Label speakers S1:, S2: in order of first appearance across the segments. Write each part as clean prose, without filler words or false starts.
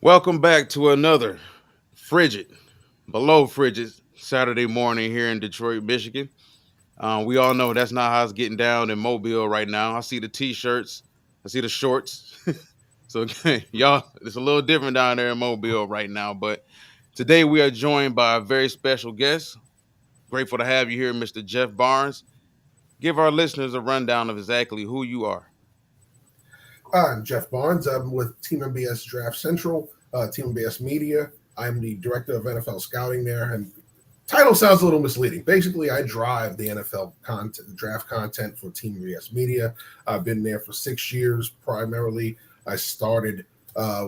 S1: Welcome back to another frigid, below frigid Saturday morning here in Detroit, Michigan. We all know that's not how it's getting down in Mobile right now. I see the t-shirts, I see the shorts. So y'all, it's a little different down there in Mobile right now. But today we are joined by a very special guest. Grateful to have you here, Mr. Jeff Barnes. Give our listeners a rundown of exactly who you are.
S2: I'm Jeff Barnes. I'm with Team NBS Draft Central, Team NBS Media. I'm the director of NFL scouting there, and title sounds a little misleading. Basically, I drive the NFL content, the draft content for Team NBS Media. I've been there for 6 years. Primarily, I started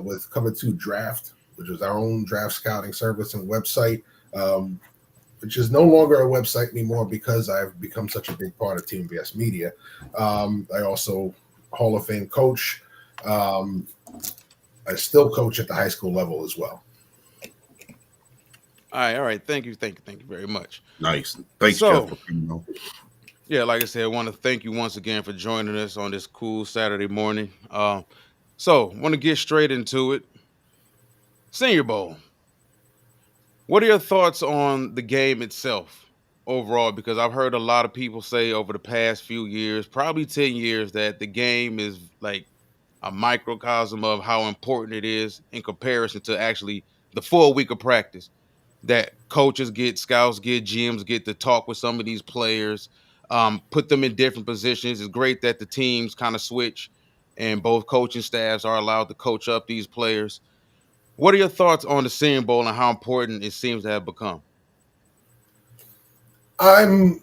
S2: with Cover Two Draft, which was our own draft scouting service and website. Which is no longer a website anymore because I've become such a big part of Team NBS Media. I also Hall of Fame coach. Um, I still coach at the high school level as well.
S1: All right. Thank you very much.
S3: Nice. Thanks, Jeff,
S1: So,
S3: for coming on.
S1: yeah, like I said, I want to thank you once again for joining us on this cool Saturday morning. So, want to get straight into it. Senior Bowl. What are your thoughts on the game itself overall? Because I've heard a lot of people say over the past few years, probably 10 years, that the game is like a microcosm of how important it is in comparison to actually the full week of practice. That coaches get, scouts get, GMs get to talk with some of these players, put them in different positions. It's great that the teams kind of switch and both coaching staffs are allowed to coach up these players. What are your thoughts on the Senior Bowl and how important it seems to have become?
S2: I'm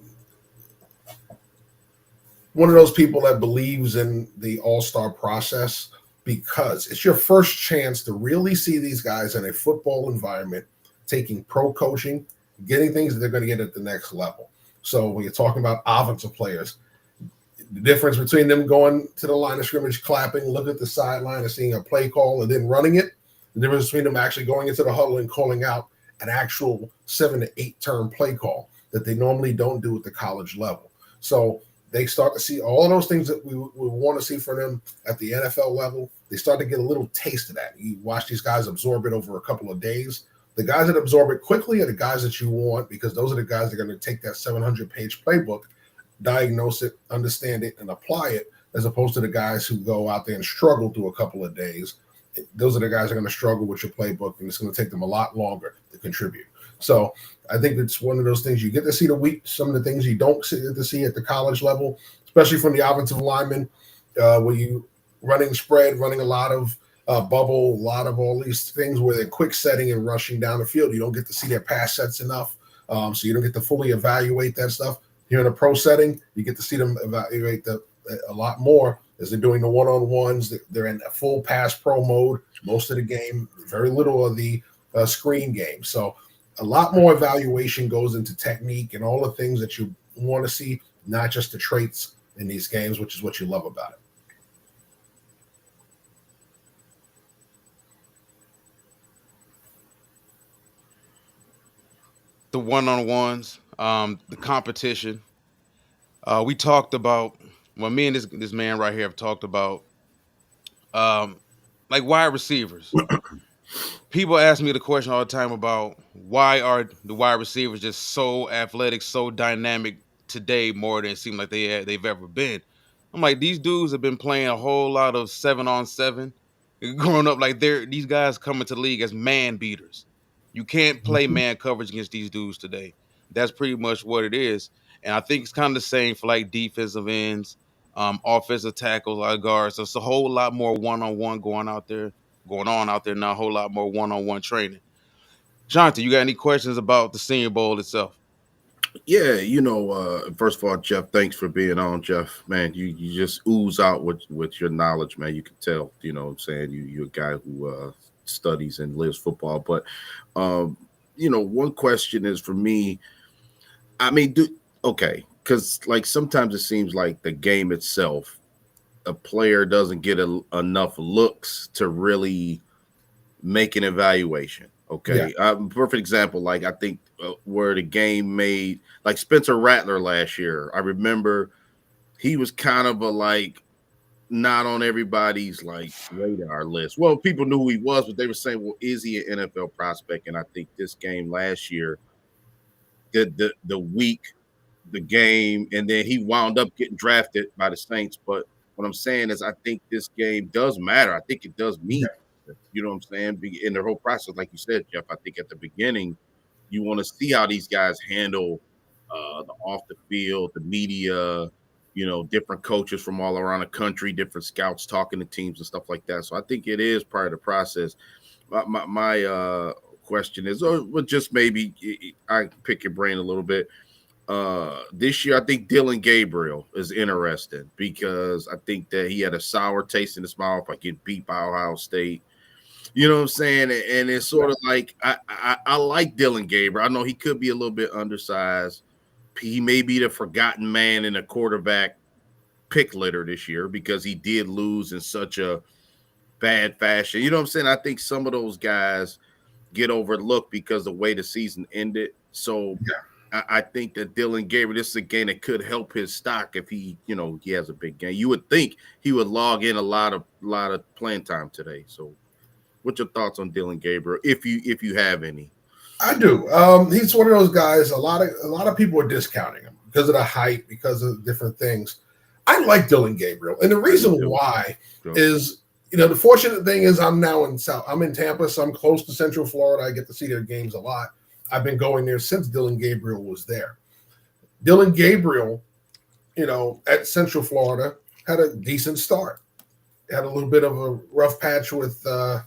S2: one of those people that believes in the all-star process because it's your first chance to really see these guys in a football environment taking pro coaching, getting things that they're going to get at the next level. So when you're talking about offensive players, the difference between them going to the line of scrimmage, clapping, looking at the sideline and seeing a play call and then running it, the difference between them actually going into the huddle and calling out an actual 7 to 8 term play call that they normally don't do at the college level. So they start to see all of those things that we want to see from them at the NFL level. They start to get a little taste of that. You watch these guys absorb it over a couple of days. The guys that absorb it quickly are the guys that you want because those are the guys that are going to take that 700-page playbook, diagnose it, understand it, and apply it, as opposed to the guys who go out there and struggle through a couple of days. Those are the guys that are going to struggle with your playbook, and it's going to take them a lot longer to contribute. So I think it's one of those things you get to see some of the things you don't get to see at the college level, especially from the offensive linemen, where you running spread, running a lot of bubble, a lot of all these things where they're quick setting and rushing down the field. You don't get to see their pass sets enough, so you don't get to fully evaluate that stuff. Here in a pro setting, you get to see them evaluate a lot more as they're doing the one-on-ones. They're in a full pass pro mode most of the game, very little of the screen game. So a lot more evaluation goes into technique and all the things that you want to see, not just the traits in these games, which is what you love about it.
S1: The one-on-ones, the competition. We talked about, well, me and this man right here have talked about um, like wide receivers. People ask me the question all the time about why are the wide receivers just so athletic, so dynamic today more than it seems like they've ever been. I'm like, these dudes have been playing a whole lot of 7-on-7, growing up. Like these guys coming to the league as man beaters. You can't play man coverage against these dudes today. That's pretty much what it is. And I think it's kind of the same for like defensive ends, offensive tackles, like guards. So it's a whole lot more one-on-one going on out there now, a whole lot more one-on-one training. Jonathan, you got any questions about the Senior Bowl itself?
S3: Yeah, first of all, Jeff, thanks for being on, Jeff. Man, you just ooze out with your knowledge, man. You can tell, what I'm saying, you're a guy who studies and lives football. But one question is for me, I mean, okay, because like sometimes it seems like the game itself, a player doesn't get enough looks to really make an evaluation. Okay.
S2: Yeah.
S3: Perfect example. Like I think where the game made, like Spencer Rattler last year, I remember he was kind of a like not on everybody's like radar list. Well, people knew who he was, but they were saying, "Well, is he an NFL prospect?" And I think this game last year, the week, the game, and then he wound up getting drafted by the Saints. But what I'm saying is, I think this game does matter. I think it does mean, you know what I'm saying? In the whole process, like you said, Jeff, I think at the beginning, you want to see how these guys handle the off the field, the media, different coaches from all around the country, different scouts talking to teams and stuff like that. So I think it is part of the process. My question is, or just maybe I pick your brain a little bit. This year, I think Dylan Gabriel is interesting because I think that he had a sour taste in his mouth by getting beat by Ohio State. You know what I'm saying? And it's sort of like I like Dylan Gabriel. I know he could be a little bit undersized. He may be the forgotten man in a quarterback pick litter this year because he did lose in such a bad fashion. You know what I'm saying? I think some of those guys get overlooked because the way the season ended. So I think that Dylan Gabriel, this is a game that could help his stock if he has a big game. You would think he would log in a lot of playing time today. So what's your thoughts on Dylan Gabriel, if you have any?
S2: I do. He's one of those guys. A lot of people are discounting him because of the height, because of different things. I like Dylan Gabriel, and the reason why is, the fortunate thing is I'm in Tampa, so I'm close to Central Florida. I get to see their games a lot. I've been going there since Dylan Gabriel was there. Dylan Gabriel, at Central Florida, had a decent start. Had a little bit of a rough patch with the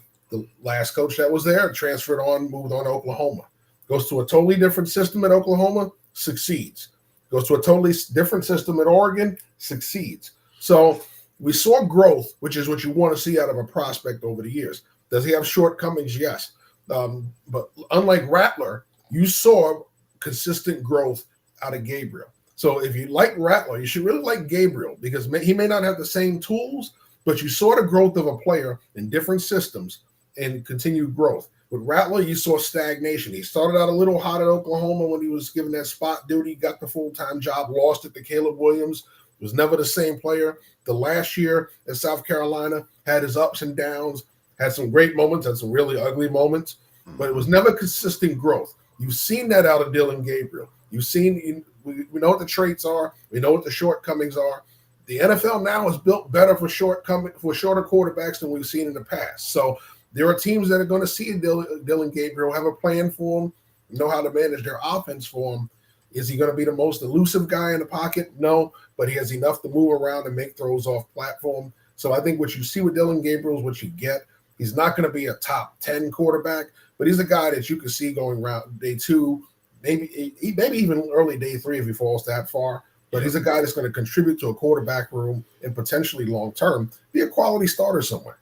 S2: last coach that was there, transferred on, moved on to Oklahoma. Goes to a totally different system at Oklahoma, succeeds. Goes to a totally different system at Oregon, succeeds. So we saw growth, which is what you want to see out of a prospect over the years. Does he have shortcomings? Yes. But unlike Rattler, you saw consistent growth out of Gabriel. So if you like Rattler, you should really like Gabriel because he may not have the same tools, but you saw the growth of a player in different systems and continued growth. With Rattler, you saw stagnation. He started out a little hot at Oklahoma when he was given that spot duty, got the full-time job, lost it to Caleb Williams, was never the same player. The last year at South Carolina had his ups and downs, had some great moments, had some really ugly moments, but it was never consistent growth. You've seen that out of Dylan Gabriel. You've seen, we know what the traits are. We know what the shortcomings are. The NFL now is built better for shorter quarterbacks than we've seen in the past. So there are teams that are going to see Dylan Gabriel, have a plan for him, know how to manage their offense for him. Is he going to be the most elusive guy in the pocket? No, but he has enough to move around and make throws off platform. So I think what you see with Dylan Gabriel is what you get. He's not going to be a top 10 quarterback, but he's a guy that you can see going around day 2, maybe even early day 3 if he falls that far. But he's a guy that's going to contribute to a quarterback room and potentially long-term be a quality starter somewhere.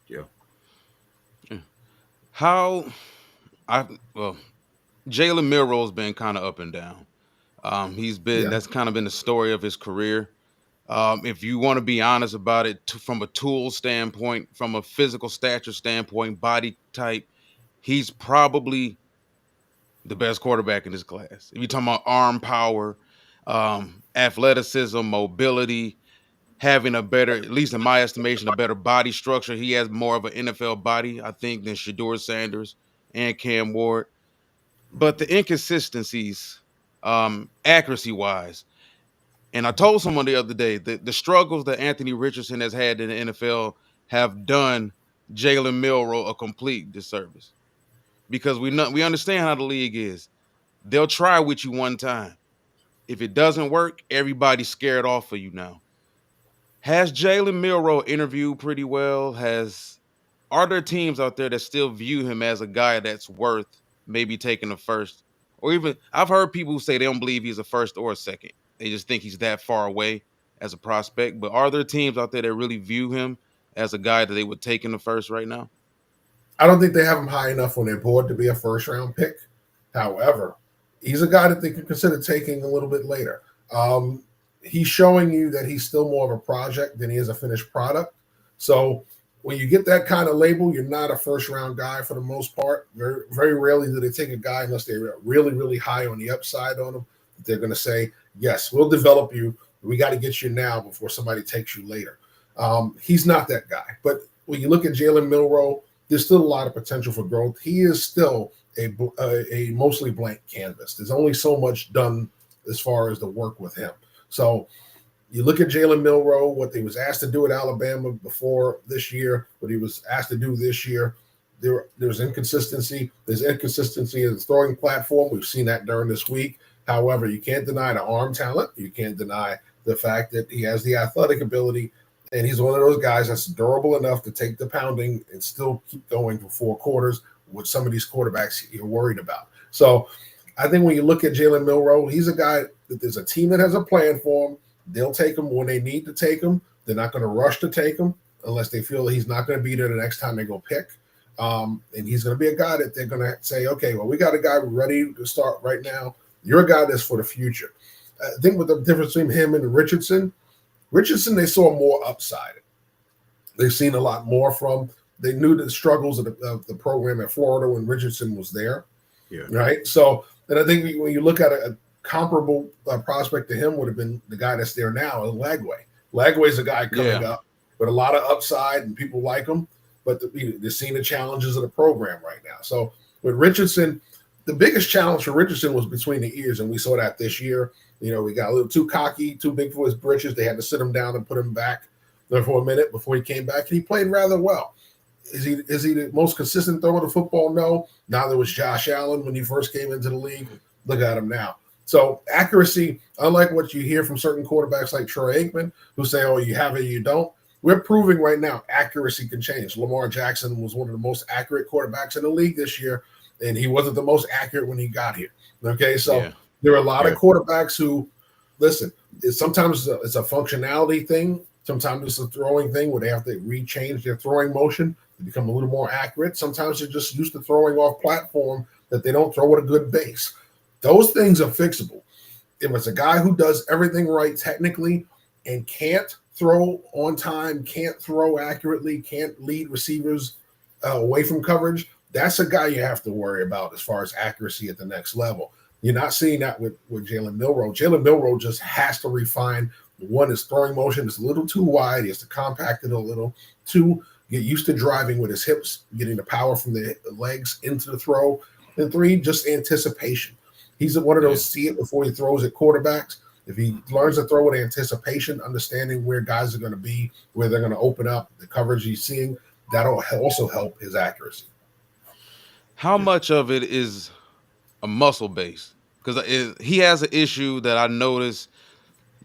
S3: Yeah.
S1: Jalen Milroe's been kind of up and down. That's kind of been the story of his career. If you want to be honest about it, from a tool standpoint, from a physical stature standpoint, body type, he's probably the best quarterback in this class. If you're talking about arm power, athleticism, mobility, having a better, at least in my estimation, a better body structure. He has more of an NFL body, I think, than Shedeur Sanders and Cam Ward. But the inconsistencies, accuracy wise, and I told someone the other day that the struggles that Anthony Richardson has had in the NFL have done Jalen Milroe a complete disservice because we understand how the league is. They'll try with you one time. If it doesn't work, everybody's scared off of you now. Has Jalen Milroe interviewed pretty well? Are there teams out there that still view him as a guy that's worth maybe taking a first? Or even I've heard people who say they don't believe he's a first or a second. They just think he's that far away as a prospect. But are there teams out there that really view him as a guy that they would take in the first right now?
S2: I don't think they have him high enough on their board to be a first-round pick. However, he's a guy that they can consider taking a little bit later. He's showing you that he's still more of a project than he is a finished product. So when you get that kind of label, you're not a first-round guy for the most part. Very, very rarely do they take a guy unless they're really, really high on the upside on him. They're going to say, yes, we'll develop you. We got to get you now before somebody takes you later. He's not that guy. But when you look at Jalen Milroe, there's still a lot of potential for growth. He is still a mostly blank canvas. There's only so much done as far as the work with him. So you look at Jalen Milroe, what he was asked to do at Alabama before this year, what he was asked to do this year. There's inconsistency. There's inconsistency in the throwing platform. We've seen that during this week. However, you can't deny the arm talent. You can't deny the fact that he has the athletic ability, and he's one of those guys that's durable enough to take the pounding and still keep going for 4 quarters, with some of these quarterbacks you're worried about. So I think when you look at Jalen Milroe, he's a guy that there's a team that has a plan for him. They'll take him when they need to take him. They're not going to rush to take him unless they feel he's not going to be there the next time they go pick. And he's going to be a guy that they're going to say, okay, well, we got a guy ready to start right now. You're a guy that's for the future. I think with the difference between him and Richardson, they saw more upside. They've seen a lot more from. They knew the struggles of the program at Florida when Richardson was there.
S3: Yeah.
S2: Right. So, and I think when you look at a comparable prospect to him would have been the guy that's there now, Lagway. Lagway's a guy coming up with a lot of upside, and people like him, but they're seeing the challenges of the program right now. So with Richardson, the biggest challenge for Richardson was between the ears, and we saw that this year. You know, we got a little too cocky, too big for his britches. They had to sit him down and put him back there for a minute before he came back, and he played rather well. Is he the most consistent thrower of football? No. Now there was Josh Allen when he first came into the league. Look at him now. So accuracy, unlike what you hear from certain quarterbacks like Troy Aikman, who say, oh, you have it, you don't. We're proving right now accuracy can change. Lamar Jackson was one of the most accurate quarterbacks in the league this year, and he wasn't the most accurate when he got here. Okay, so there are a lot of quarterbacks who, listen, sometimes it's a functionality thing. Sometimes it's a throwing thing where they have to rechange their throwing motion to become a little more accurate. Sometimes they're just used to throwing off platform that they don't throw with a good base. Those things are fixable. If it's a guy who does everything right technically and can't throw on time, can't throw accurately, can't lead receivers away from coverage, that's a guy you have to worry about as far as accuracy at the next level. You're not seeing that with Jalen Milroe. Jalen Milroe just has to refine. One, his throwing motion is a little too wide. He has to compact it a little. Two, get used to driving with his hips, getting the power from the legs into the throw. And three, just anticipation. He's one of those see it before he throws at quarterbacks. If he learns to throw with anticipation, understanding where guys are going to be, where they're going to open up, the coverage he's seeing, that'll also help his accuracy.
S1: How much of it is a muscle base? Because he has an issue that I noticed.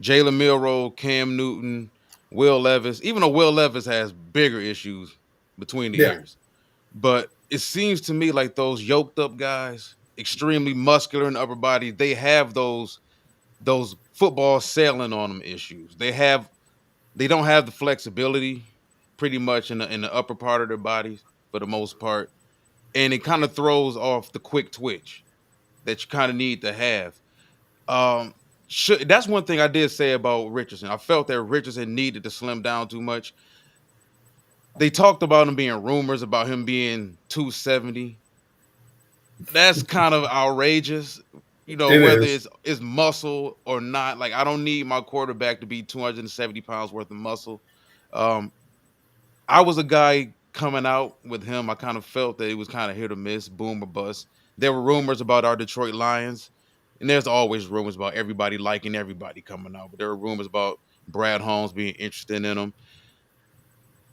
S1: Jalen Milroe, Cam Newton, Will Levis, even though Will Levis has bigger issues between the ears. But it seems to me like those yoked up guys, extremely muscular in the upper body, they have those football sailing on them issues. They don't have the flexibility pretty much in the upper part of their bodies for the most part. And it kind of throws off the quick twitch that you kind of need to have. That's one thing I did say about Richardson. I felt that Richardson needed to slim down too much. They talked about him being rumors about him being 270. That's kind of outrageous. You know, whether it's muscle or not. Like, I don't need my quarterback to be 270 pounds worth of muscle. I was a guy coming out with him. I kind of felt that it was kind of hit or miss, boom or bust. There were rumors about our Detroit Lions, and there's always rumors about everybody liking everybody coming out. But there were rumors about Brad Holmes being interested in him.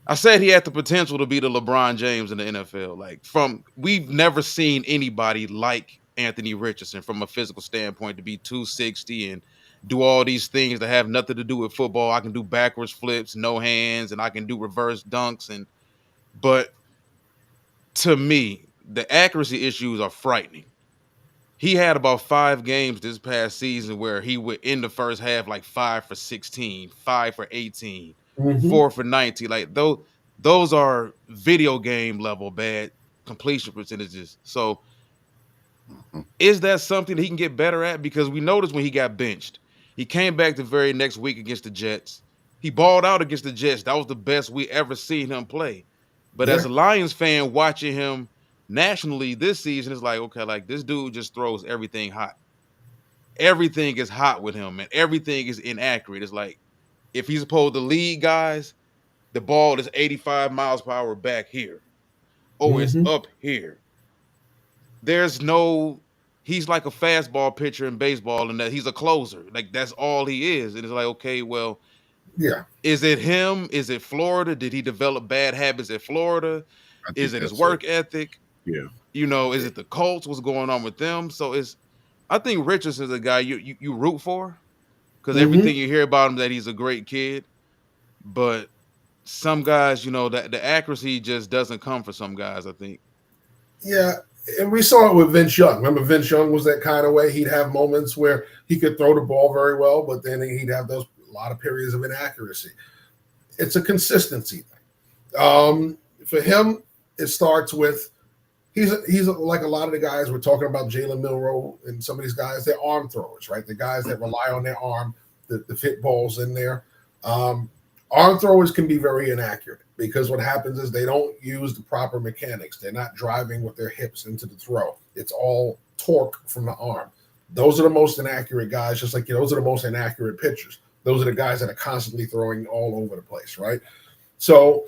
S1: I said he had the potential to be the LeBron James in the NFL. We've never seen anybody like Anthony Richardson from a physical standpoint to be 260 and do all these things that have nothing to do with football. I can do backwards flips, no hands, and I can do reverse dunks. But to me, the accuracy issues are frightening. He had about 5 games this past season where he would in the first half like 5 for 16, 5 for 18, 4 for 19. Like those are video game level bad completion percentages. So is that something that he can get better at? Because we noticed when he got benched, he came back the very next week against the Jets. He balled out against the Jets. That was the best we ever seen him play. But as a Lions fan watching him nationally this season, it's like, okay, like this dude just throws everything hot. Everything is hot with him, and everything is inaccurate. It's like if he's supposed to lead guys, The ball is 85 miles per hour back here. Oh, it's
S2: Hmm.
S1: up here. There's no he's like a fastball pitcher in baseball and that he's a closer. Like that's all he is. And it's like, okay, well,
S2: Yeah,
S1: is it him? Is it Florida? Did he develop bad habits at Florida?
S3: I
S1: Is
S3: think
S1: it his
S3: that's it.
S1: work ethic?
S3: Yeah.
S1: Is
S3: Yeah.
S1: it the Colts? What's going on with them? So it's I think Richardson's a guy you root for because
S2: hmm
S1: everything you hear about him that he's a great kid. But some guys, that the accuracy just doesn't come for some guys, I think.
S2: yeah. And we saw it with Vince Young. Remember, Vince Young was that kind of way. He'd have moments where he could throw the ball very well, but then he'd have those a lot of periods of inaccuracy. It's a consistency thing. For him, it starts with he's like a lot of the guys we're talking about, Jalen Milroe and some of these guys. They're arm throwers, right? The guys that rely on their arm, the fit balls in there. Um, Arm throwers can be very inaccurate because what happens is they don't use the proper mechanics. They're not driving with their hips into the throw. It's all torque from the arm. Those are the most inaccurate guys, just like those are the most inaccurate pitchers. Those are the guys that are constantly throwing all over the place, right? So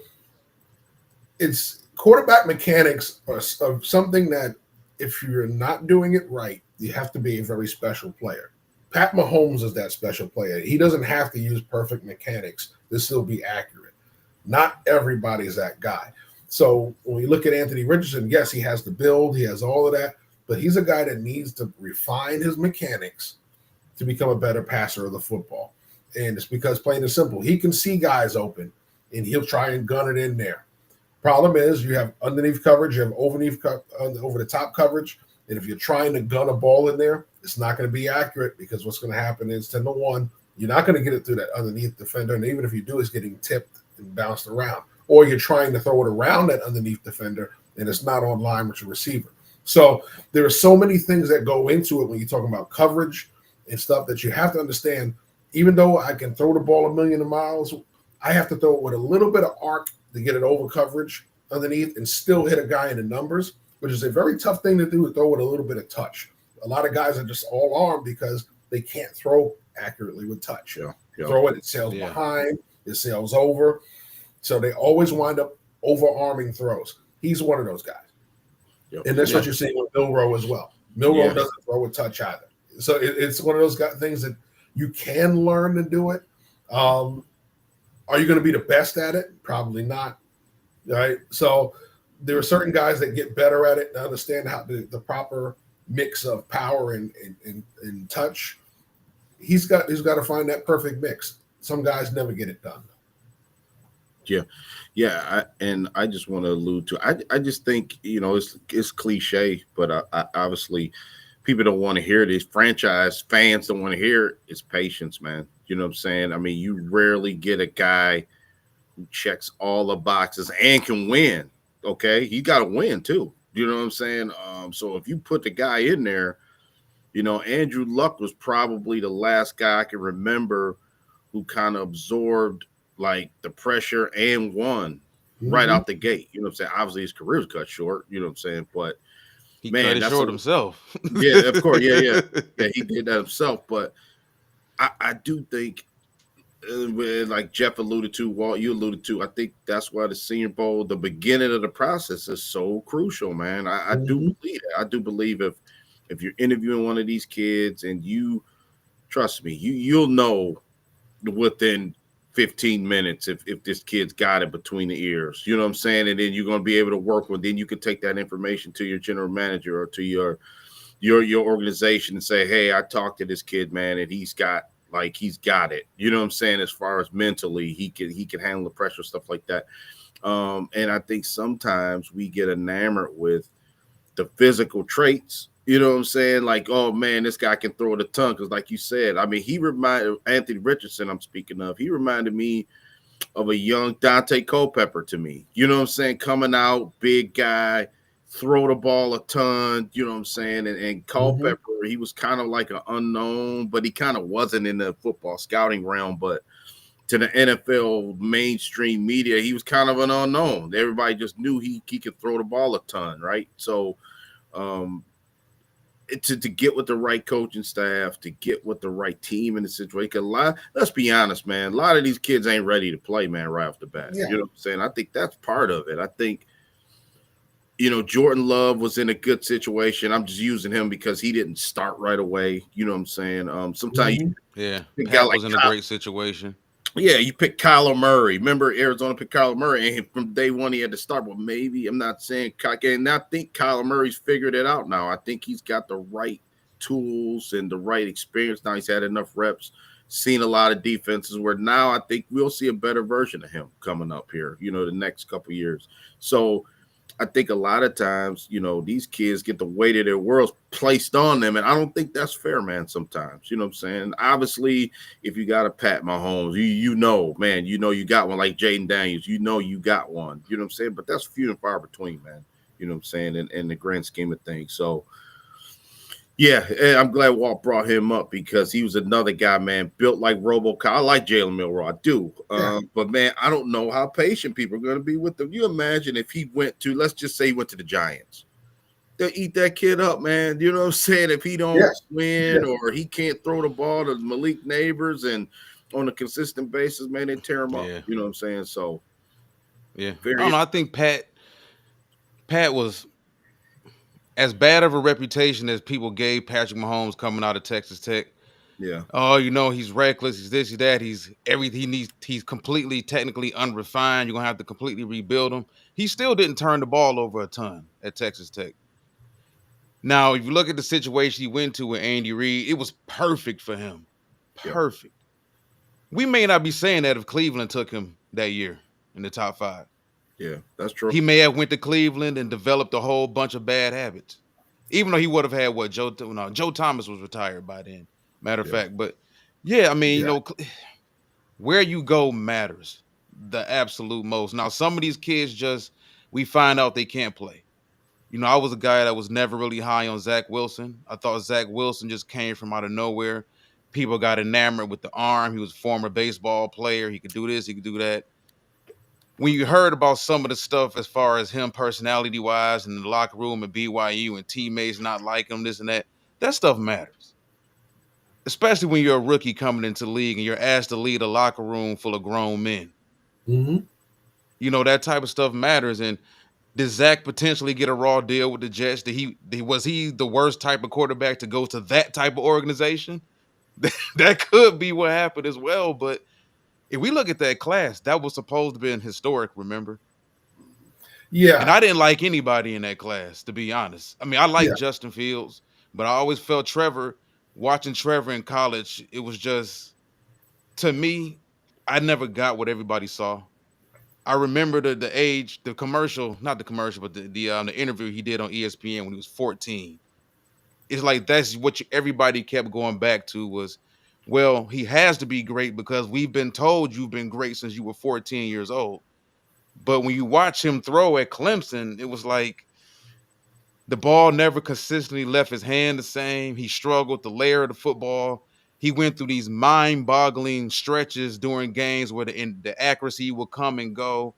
S2: it's quarterback mechanics of something that if you're not doing it right, you have to be a very special player. Pat Mahomes is that special player. He doesn't have to use perfect mechanics to still be accurate. Not everybody is that guy. So when you look at Anthony Richardson, yes, he has the build, he has all of that, but he's a guy that needs to refine his mechanics to become a better passer of the football. And it's because plain and simple, he can see guys open and he'll try and gun it in there. Problem is, you have underneath coverage, you have over the top coverage, and if you're trying to gun a ball in there, it's not going to be accurate because what's going to happen is 10-1, you're not going to get it through that underneath defender, and even if you do, it's getting tipped and bounced around, or you're trying to throw it around that underneath defender, and it's not on line with your receiver. So there are so many things that go into it when you're talking about coverage and stuff that you have to understand. Even though I can throw the ball a million miles, I have to throw it with a little bit of arc to get it over coverage underneath and still hit a guy in the numbers, which is a very tough thing to do, to throw with a little bit of touch. A lot of guys are just all arm because they can't throw accurately with touch.
S3: Yeah. Yeah.
S2: Throw it sails behind, it sails over. So they always wind up over-arming throws. He's one of those guys.
S3: Yep.
S2: And that's what you're seeing with Milroe as well. Milroe doesn't throw with touch either. So it's one of those things that you can learn to do it. Are you going to be the best at it? Probably not. Right. So there are certain guys that get better at it and understand how the proper mix of power and touch. He's got to find that perfect mix. Some guys never get it done.
S3: Yeah. I just want to allude to. I just think it's cliche, but I obviously people don't want to hear this. Franchise fans don't want to hear it. It's patience, man. You know what I'm saying? I mean, you rarely get a guy who checks all the boxes and can win. Okay, he got to win too. You know what I'm saying? So if you put the guy in there, Andrew Luck was probably the last guy I can remember who kind of absorbed like the pressure and won right out the gate. You know what I'm saying? Obviously his career was cut short. You know what I'm saying? But
S1: He cut it short himself.
S3: Yeah, of course. Yeah, he did that himself. But I do think, like Jeff alluded to, Walt, you alluded to, I think that's why the Senior Bowl, the beginning of the process, is so crucial, man. I do believe that. I do believe if you're interviewing one of these kids and you trust me, you'll know within 15 minutes if this kid's got it between the ears. You know what I'm saying? And then you're going to be able to work with. Then you can take that information to your general manager or to your organization and say, hey, I talked to this kid, man, and he's got it. You know what I'm saying? As far as mentally, he can handle the pressure, stuff like that. And I think sometimes we get enamored with the physical traits. You know what I'm saying? Like, oh man, this guy can throw the tongue. Because like you said, I mean, he reminded Anthony Richardson, I'm speaking of, he reminded me of a young Dante Culpepper to me. You know what I'm saying? Coming out, big guy, throw the ball a ton, you know what I'm saying? And Culpepper, he was kind of like an unknown, but he kind of wasn't in the football scouting realm. But to the NFL mainstream media, he was kind of an unknown. Everybody just knew he could throw the ball a ton, right? So to get with the right coaching staff, to get with the right team in the situation. 'Cause let's be honest, man, a lot of these kids ain't ready to play, man, right off the bat.
S2: Yeah.
S3: You know what I'm saying? I think that's part of it. I think, Jordan Love was in a good situation. I'm just using him because he didn't start right away. You know what I'm saying? Sometimes
S2: Mhm.
S1: Yeah,
S3: you got
S1: Pat
S3: like
S1: was in a
S3: Kyle,
S1: great situation.
S3: yeah, you pick Kyler Murray. Remember Arizona picked Kyler Murray, and from day one he had to start. Well, maybe I'm not saying, and I think Kyler Murray's figured it out now. I think he's got the right tools and the right experience now. He's had enough reps, seen a lot of defenses. Where now I think we'll see a better version of him coming up here. The next couple years. So I think a lot of times, these kids get the weight of their worlds placed on them. And I don't think that's fair, man, sometimes. You know what I'm saying? Obviously, if you got a Pat Mahomes, man, you got one like Jaden Daniels, you got one. You know what I'm saying? But that's few and far between, man. You know what I'm saying? In the grand scheme of things. So, yeah, and I'm glad Walt brought him up because he was another guy, man, built like RoboCop. I like Jalen Milroe, I do.
S2: Yeah.
S3: But, man, I don't know how patient people are going to be with him. You imagine if he went to, let's just say he went to the Giants. They'll eat that kid up, man. You know what I'm saying? If he don't
S2: Yes.
S3: win
S2: Yes.
S3: or he can't throw the ball to Malik Neighbors and on a consistent basis, man, they tear him up.
S1: Yeah,
S3: You know what I'm saying? So,
S1: yeah. I don't
S3: very,
S1: know. I think Pat was as bad of a reputation as people gave Patrick Mahomes coming out of Texas Tech.
S3: yeah,
S1: Oh, he's reckless. He's this, he's that. He's everything. He's completely technically unrefined. You're gonna have to completely rebuild him. He still didn't turn the ball over a ton at Texas Tech. Now, if you look at the situation he went to with Andy Reid, it was perfect for him.
S3: yeah,
S1: Perfect. We may not be saying that if Cleveland took him that year in the top 5.
S3: yeah, that's true.
S1: He may have went to Cleveland and developed a whole bunch of bad habits. Even though he would have had what Joe Thomas was retired by then. Matter of
S3: Yeah,
S1: fact, but yeah, I mean,
S2: Yeah.
S1: where you go matters the absolute most. Now, some of these kids we find out they can't play. I was a guy that was never really high on Zach Wilson. I thought Zach Wilson just came from out of nowhere. People got enamored with the arm. He was a former baseball player. He could do this, he could do that. When you heard about some of the stuff as far as him personality wise in the locker room at BYU and teammates not liking him, this and that stuff matters. Especially when you're a rookie coming into the league and you're asked to lead a locker room full of grown men.
S2: Mhm.
S1: That type of stuff matters. And did Zach potentially get a raw deal with the Jets? Was he the worst type of quarterback to go to that type of organization? That could be what happened as well. But if we look at that class, that was supposed to be historic, remember? And
S2: Yeah.
S1: I didn't like anybody in that class, to be honest. I mean, I like
S2: Yeah.
S1: Justin Fields, but I always felt watching Trevor in college, it was just, to me, I never got what everybody saw. I remember the age, the commercial, not the commercial, but the interview he did on ESPN when he was 14. It's like that's what everybody kept going back to was, well, he has to be great because we've been told you've been great since you were 14 years old. But when you watch him throw at Clemson, it was like the ball never consistently left his hand the same. He struggled to layer the football. He went through these mind-boggling stretches during games where the accuracy would come and go.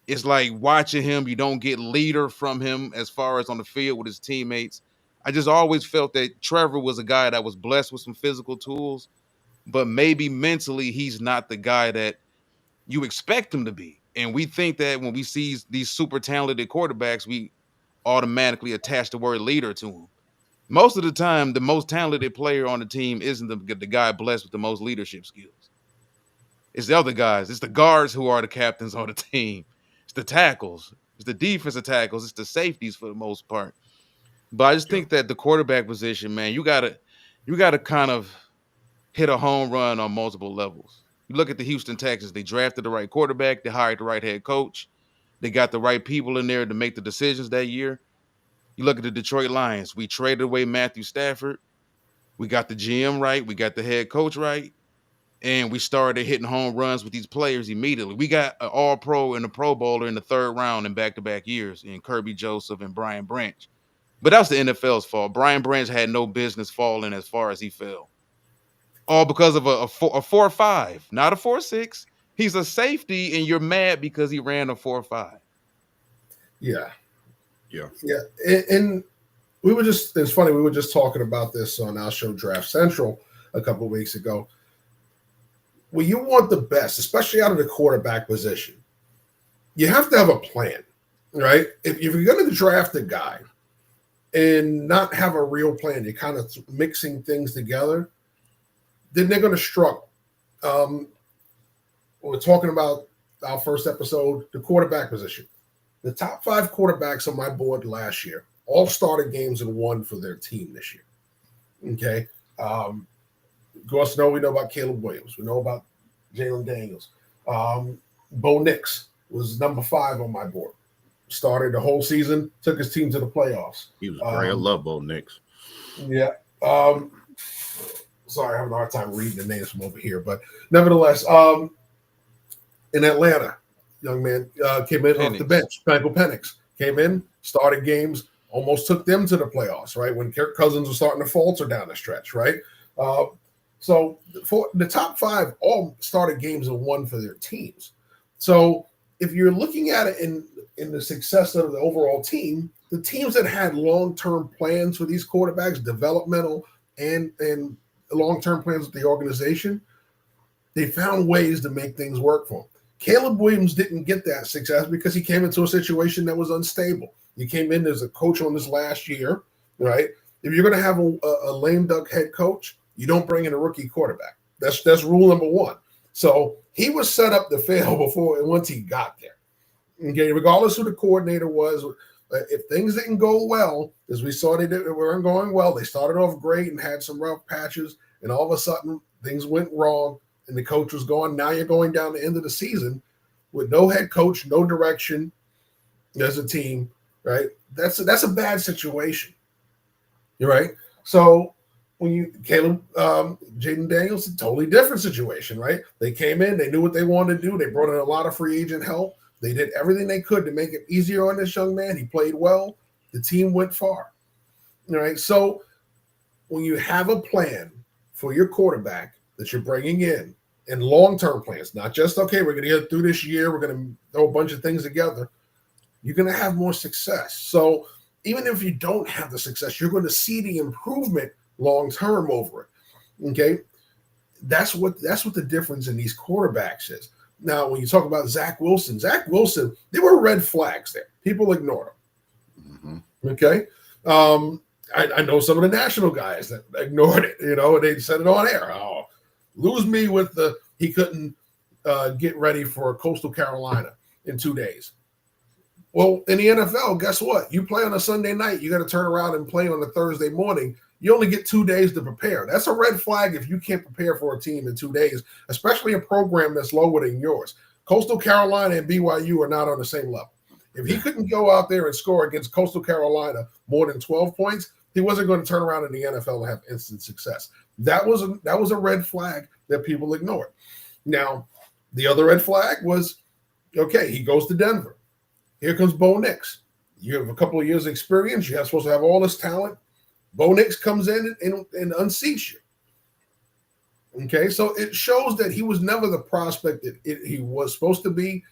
S1: It's like watching him, you don't get leader from him as far as on the field with his teammates. I just always felt that Trevor was a guy that was blessed with some physical tools, but maybe mentally he's not the guy that you expect him to be. And we think that when we see these super talented quarterbacks, we automatically attach the word leader to him. Most of the time, the most talented player on the team isn't the guy blessed with the most leadership skills. It's the other guys. It's the guards who are the captains on the team. It's the tackles. It's the defensive tackles. It's the safeties for the most part. But I just
S3: yeah,
S1: think that the quarterback position, man, you gotta kind of hit a home run on multiple levels. You look at the Houston Texans. They drafted the right quarterback. They hired the right head coach. They got the right people in there to make the decisions that year. You look at the Detroit Lions. We traded away Matthew Stafford. We got the GM right. We got the head coach right. And we started hitting home runs with these players immediately. We got an all-pro and a Pro Bowler in the third round in back-to-back years in Kirby Joseph and Brian Branch. But that's the NFL's fault. Brian Branch had no business falling as far as he fell. All because of a 4.5, not a 4.6. He's a safety, and you're mad because he ran a 4.5.
S2: Yeah.
S3: yeah,
S2: Yeah. And it's funny, we were just talking about this on our show Draft Central a couple of weeks ago. When you want the best, especially out of the quarterback position, you have to have a plan, right? If you're going to draft a guy and not have a real plan, you're kind of mixing things together, then they're going to struggle. We're talking about our first episode, the quarterback position. The top 5 quarterbacks on my board last year all started games and won for their team this year. Okay. Of course, we know about Caleb Williams. We know about Jalen Daniels. Bo Nix was number 5 on my board. Started the whole season, took his team to the playoffs.
S3: He was great. I love Bo Nix.
S2: Yeah. Sorry, I'm having a hard time reading the names from over here. But nevertheless, in Atlanta, young man came in off the bench. Michael Penix came in, started games, almost took them to the playoffs, right? When Kirk Cousins was starting to falter down the stretch, right? So for the top 5 all started games and won for their teams. So if you're looking at it in the success of the overall team, the teams that had long-term plans for these quarterbacks, developmental and long-term plans with the organization, they found ways to make things work for them. Caleb Williams didn't get that success because he came into a situation that was unstable. He came in as a coach on this last year, right? If you're going to have a lame duck head coach, you don't bring in a rookie quarterback. That's rule number 1. So he was set up to fail once he got there. Okay, regardless who the coordinator was, if things didn't go well, as we saw they weren't going well, they started off great and had some rough patches, and all of a sudden things went wrong and the coach was gone. Now you're going down the end of the season with no head coach, no direction as a team, right? That's a bad situation. You're right. So when Jaden Daniels, a totally different situation, right? They came in, they knew what they wanted to do. They brought in a lot of free agent help. They did everything they could to make it easier on this young man. He played well. The team went far. All right. So when you have a plan for your quarterback that you're bringing in, and long-term plans, not just, okay, we're going to get through this year, we're going to throw a bunch of things together, you're going to have more success. So even if you don't have the success, you're going to see the improvement long-term over it. Okay? That's what the difference in these quarterbacks is. Now, when you talk about Zach Wilson, there were red flags there. People ignored him. Mm-hmm. Okay? I know some of the national guys that ignored it, and they said it on air. Oh, lose me with he couldn't get ready for Coastal Carolina in 2 days. Well, in the NFL, guess what? You play on a Sunday night, you got to turn around and play on a Thursday morning. You only get 2 days to prepare. That's a red flag if you can't prepare for a team in 2 days, especially a program that's lower than yours. Coastal Carolina and BYU are not on the same level. If he couldn't go out there and score against Coastal Carolina more than 12 points, he wasn't going to turn around in the NFL and have instant success. That was a red flag that people ignored. Now, the other red flag was, okay, he goes to Denver. Here comes Bo Nix. You have a couple of years of experience. You're supposed to have all this talent. Bo Nix comes in and unseats you. Okay, so it shows that he was never the prospect that he was supposed to be.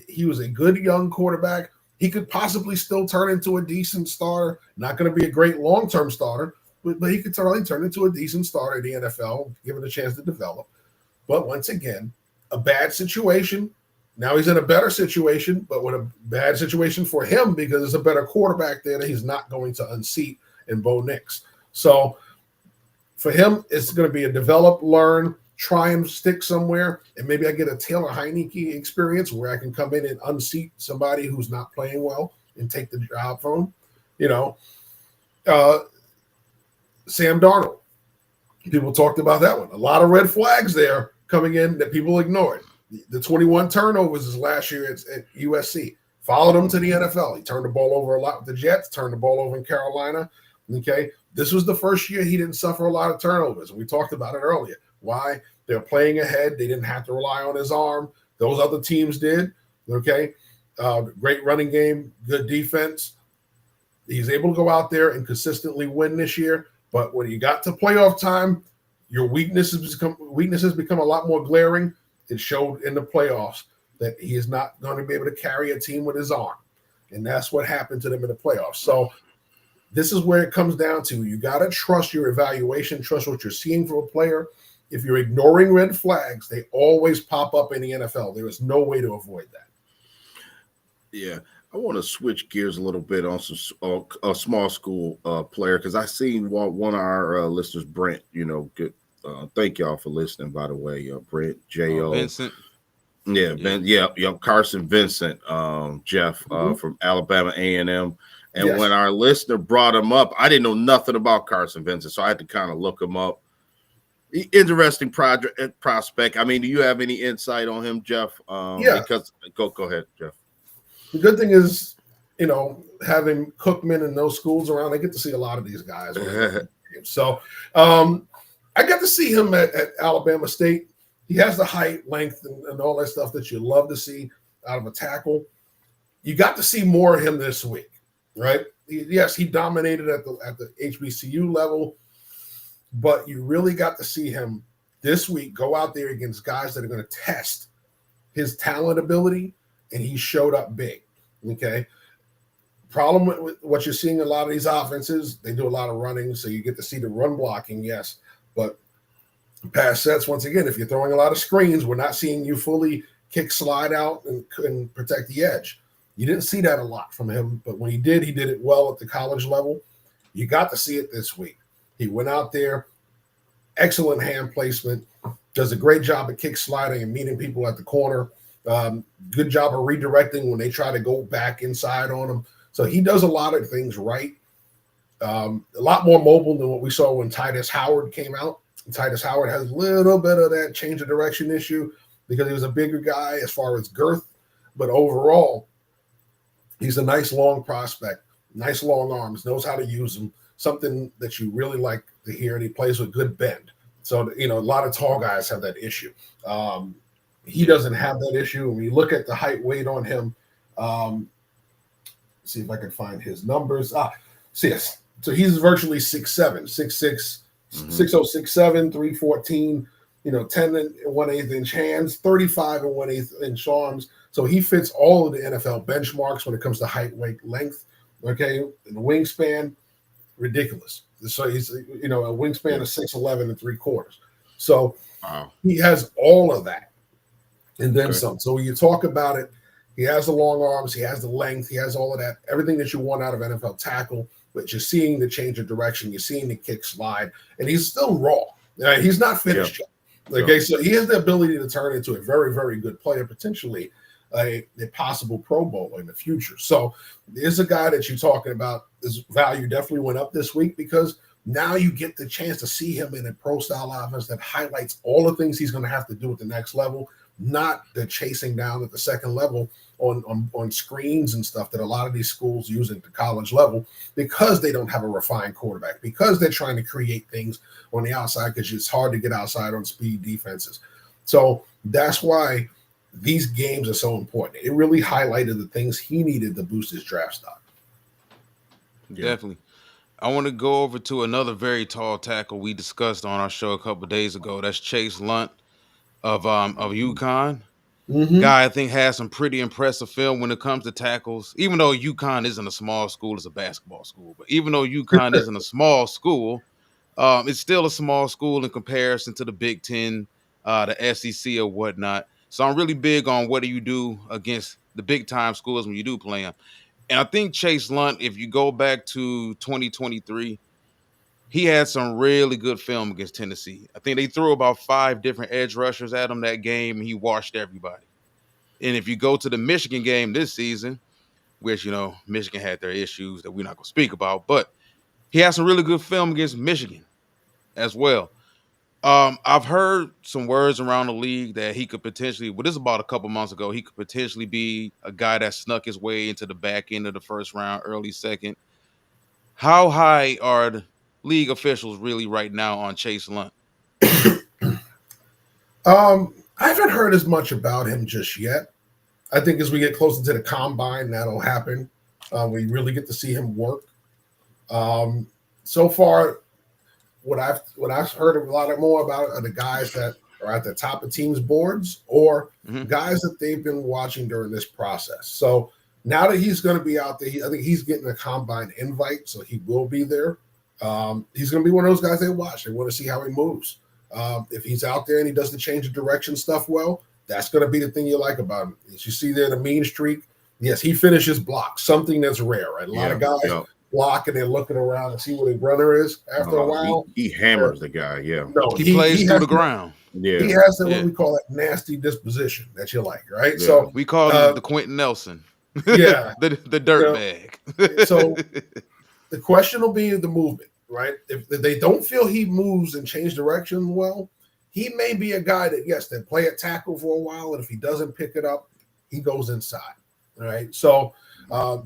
S2: He was a good young quarterback. He could possibly still turn into a decent starter. Not going to be a great long-term starter, but he could certainly turn into a decent starter in the NFL, given a chance to develop. But once again, a bad situation. Now he's in a better situation, but with a bad situation for him because there's a better quarterback there that he's not going to unseat in Bo Nix. So for him, it's going to be a develop, learn, try and stick somewhere, and maybe I get a Taylor Heineke experience where I can come in and unseat somebody who's not playing well and take the job from him. Sam Darnold. People talked about that one. A lot of red flags there coming in that people ignored. The 21 turnovers his last year at USC. Followed him to the NFL. He turned the ball over a lot with the Jets, turned the ball over in Carolina. Okay. This was the first year he didn't suffer a lot of turnovers. We talked about it earlier. Why? They're playing ahead. They didn't have to rely on his arm. Those other teams did. Okay. Great running game, good defense. He's able to go out there and consistently win this year. But when you got to playoff time, your weaknesses become a lot more glaring. It showed in the playoffs that he is not going to be able to carry a team with his arm. And that's what happened to them in the playoffs. So This is where it comes down to. You got to trust your evaluation, trust what you're seeing from a player. If you're ignoring red flags, they always pop up in the NFL. There is no way to avoid that.
S3: Yeah, I want to switch gears a little bit on some a small school player because I seen one of our listeners, Brent. Good. Thank y'all for listening. By the way, Brent, Jo,
S1: Vincent.
S3: yeah, Ben, yeah, Carson Vincent, Jeff from Alabama A&M. And
S2: Yes.
S3: when our listener brought him up, I didn't know nothing about Carson Vincent, so I had to kind of look him up. Interesting prospect. I mean, do you have any insight on him, Jeff?
S2: Yeah.
S3: Because go ahead, Jeff.
S2: The good thing is, having Cookman and those schools around, I get to see a lot of these guys. So I got to see him at Alabama State. He has the height, length, and all that stuff that you love to see out of a tackle. You got to see more of him this week, right? Yes, he dominated at the HBCU level, but you really got to see him this week go out there against guys that are going to test his talent ability, and he showed up big, okay? Problem with what you're seeing in a lot of these offenses, they do a lot of running, so you get to see the run blocking, yes, but pass sets, once again, if you're throwing a lot of screens, we're not seeing you fully kick, slide out, and protect the edge. You didn't see that a lot from him, but when he did it well at the college level. You got to see it this week. He went out there, excellent hand placement, does a great job at kick sliding and meeting people at the corner. Good job of redirecting when they try to go back inside on him. So he does a lot of things right. A lot more mobile than what we saw when Titus Howard came out. Titus Howard has a little bit of that change of direction issue because he was a bigger guy as far as girth. But overall, he's a nice long prospect, nice long arms, knows how to use them, something that you really like to hear. And he plays with good bend. So, a lot of tall guys have that issue. He doesn't have that issue. When you look at the height weight on him, see if I can find his numbers. Yes. So he's virtually 6'7", 6'6", 6067, 314, 10 and 1/8 inch hands, 35 and 1/8 inch arms. So he fits all of the NFL benchmarks when it comes to height, weight, length. Okay, and the wingspan, ridiculous. So he's a wingspan of 6'11 and 3/4. So he has all of that, and then some. So when you talk about it, he has the long arms, he has the length, he has all of that, everything that you want out of NFL tackle. But you're seeing the change of direction, you're seeing the kick slide, and he's still raw. He's not finished yet. Okay, so he has the ability to turn into a very, very good player, potentially a possible Pro Bowler in the future. So there's a guy that you're talking about. His value definitely went up this week because now you get the chance to see him in a pro-style offense that highlights all the things he's going to have to do at the next level, not the chasing down at the second level on screens and stuff that a lot of these schools use at the college level because they don't have a refined quarterback, because they're trying to create things on the outside because it's hard to get outside on speed defenses. So that's why these games are so important. It really highlighted the things he needed to boost his draft stock.
S1: Definitely. I want to go over to another very tall tackle we discussed on our show a couple of days ago. That's Chase Lunt of UConn. Guy I think has some pretty impressive film when it comes to tackles. Even though UConn isn't a small school, it's a basketball school. But even though UConn isn't a small school, it's still a small school in comparison to the Big Ten, the SEC or whatnot. So I'm really big on what do you do against the big time schools when you do play them. And I think Chase Lunt, if you go back to 2023, he had some really good film against Tennessee. I think they threw about 5 different edge rushers at him that game, and he washed everybody. And if you go to the Michigan game this season, which, Michigan had their issues that we're not going to speak about, but he had some really good film against Michigan as well. I've heard some words around the league that he could potentially, this is about a couple months ago, he could potentially be a guy that snuck his way into the back end of the first round, early second. How high are the league officials really right now on Chase Lunt?
S2: I haven't heard as much about him just yet. I think as we get closer to the combine, that'll happen. We really get to see him work. So far, what I've heard a lot more about are the guys that are at the top of teams' boards or guys that they've been watching during this process. So Now that he's going to be out there, I think he's getting a combine invite, so he will be there. He's going to be one of those guys they watch. They want to see how he moves. If he's out there and he does the change of direction stuff well, that's going to be the thing you like about him. As you see there, the mean streak, yes, he finishes blocks, something that's rare, right? A lot of guys block and they're looking around and see where the runner is after a while.
S3: He hammers the guy,
S1: No, he plays through the ground.
S2: Yeah. He has that what we call that nasty disposition that you like, right?
S1: Yeah.
S2: So
S1: we call him the Quentin Nelson.
S2: Yeah.
S1: the dirt bag.
S2: So the question will be the movement, right? If they don't feel he moves and change direction well, he may be a guy that, yes, they play at tackle for a while, and if he doesn't pick it up, he goes inside, right? So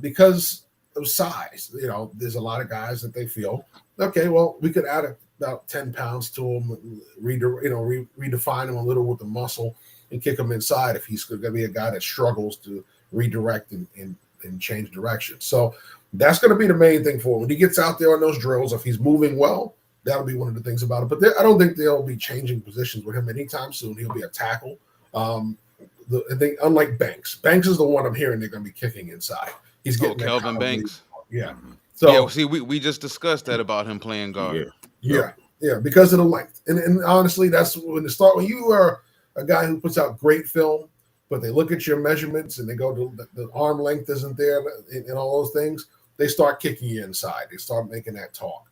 S2: because of size, there's a lot of guys that they feel, okay, well, we could add about 10 pounds to him, redefine him a little with the muscle and kick him inside if he's going to be a guy that struggles to redirect and change direction. So that's going to be the main thing for him. When he gets out there on those drills, if he's moving well, that'll be one of the things about it. But I don't think they'll be changing positions with him anytime soon. He'll be a tackle. I think unlike Banks is the one I'm hearing they're going to be kicking inside. He's getting
S1: Kelvin Banks.
S2: Yeah. So
S1: see, we just discussed that about him playing guard.
S2: Yeah, because of the length. And honestly, that's when you are a guy who puts out great film, but they look at your measurements and they go to the arm length isn't there and all those things, they start kicking you inside. They start making that talk.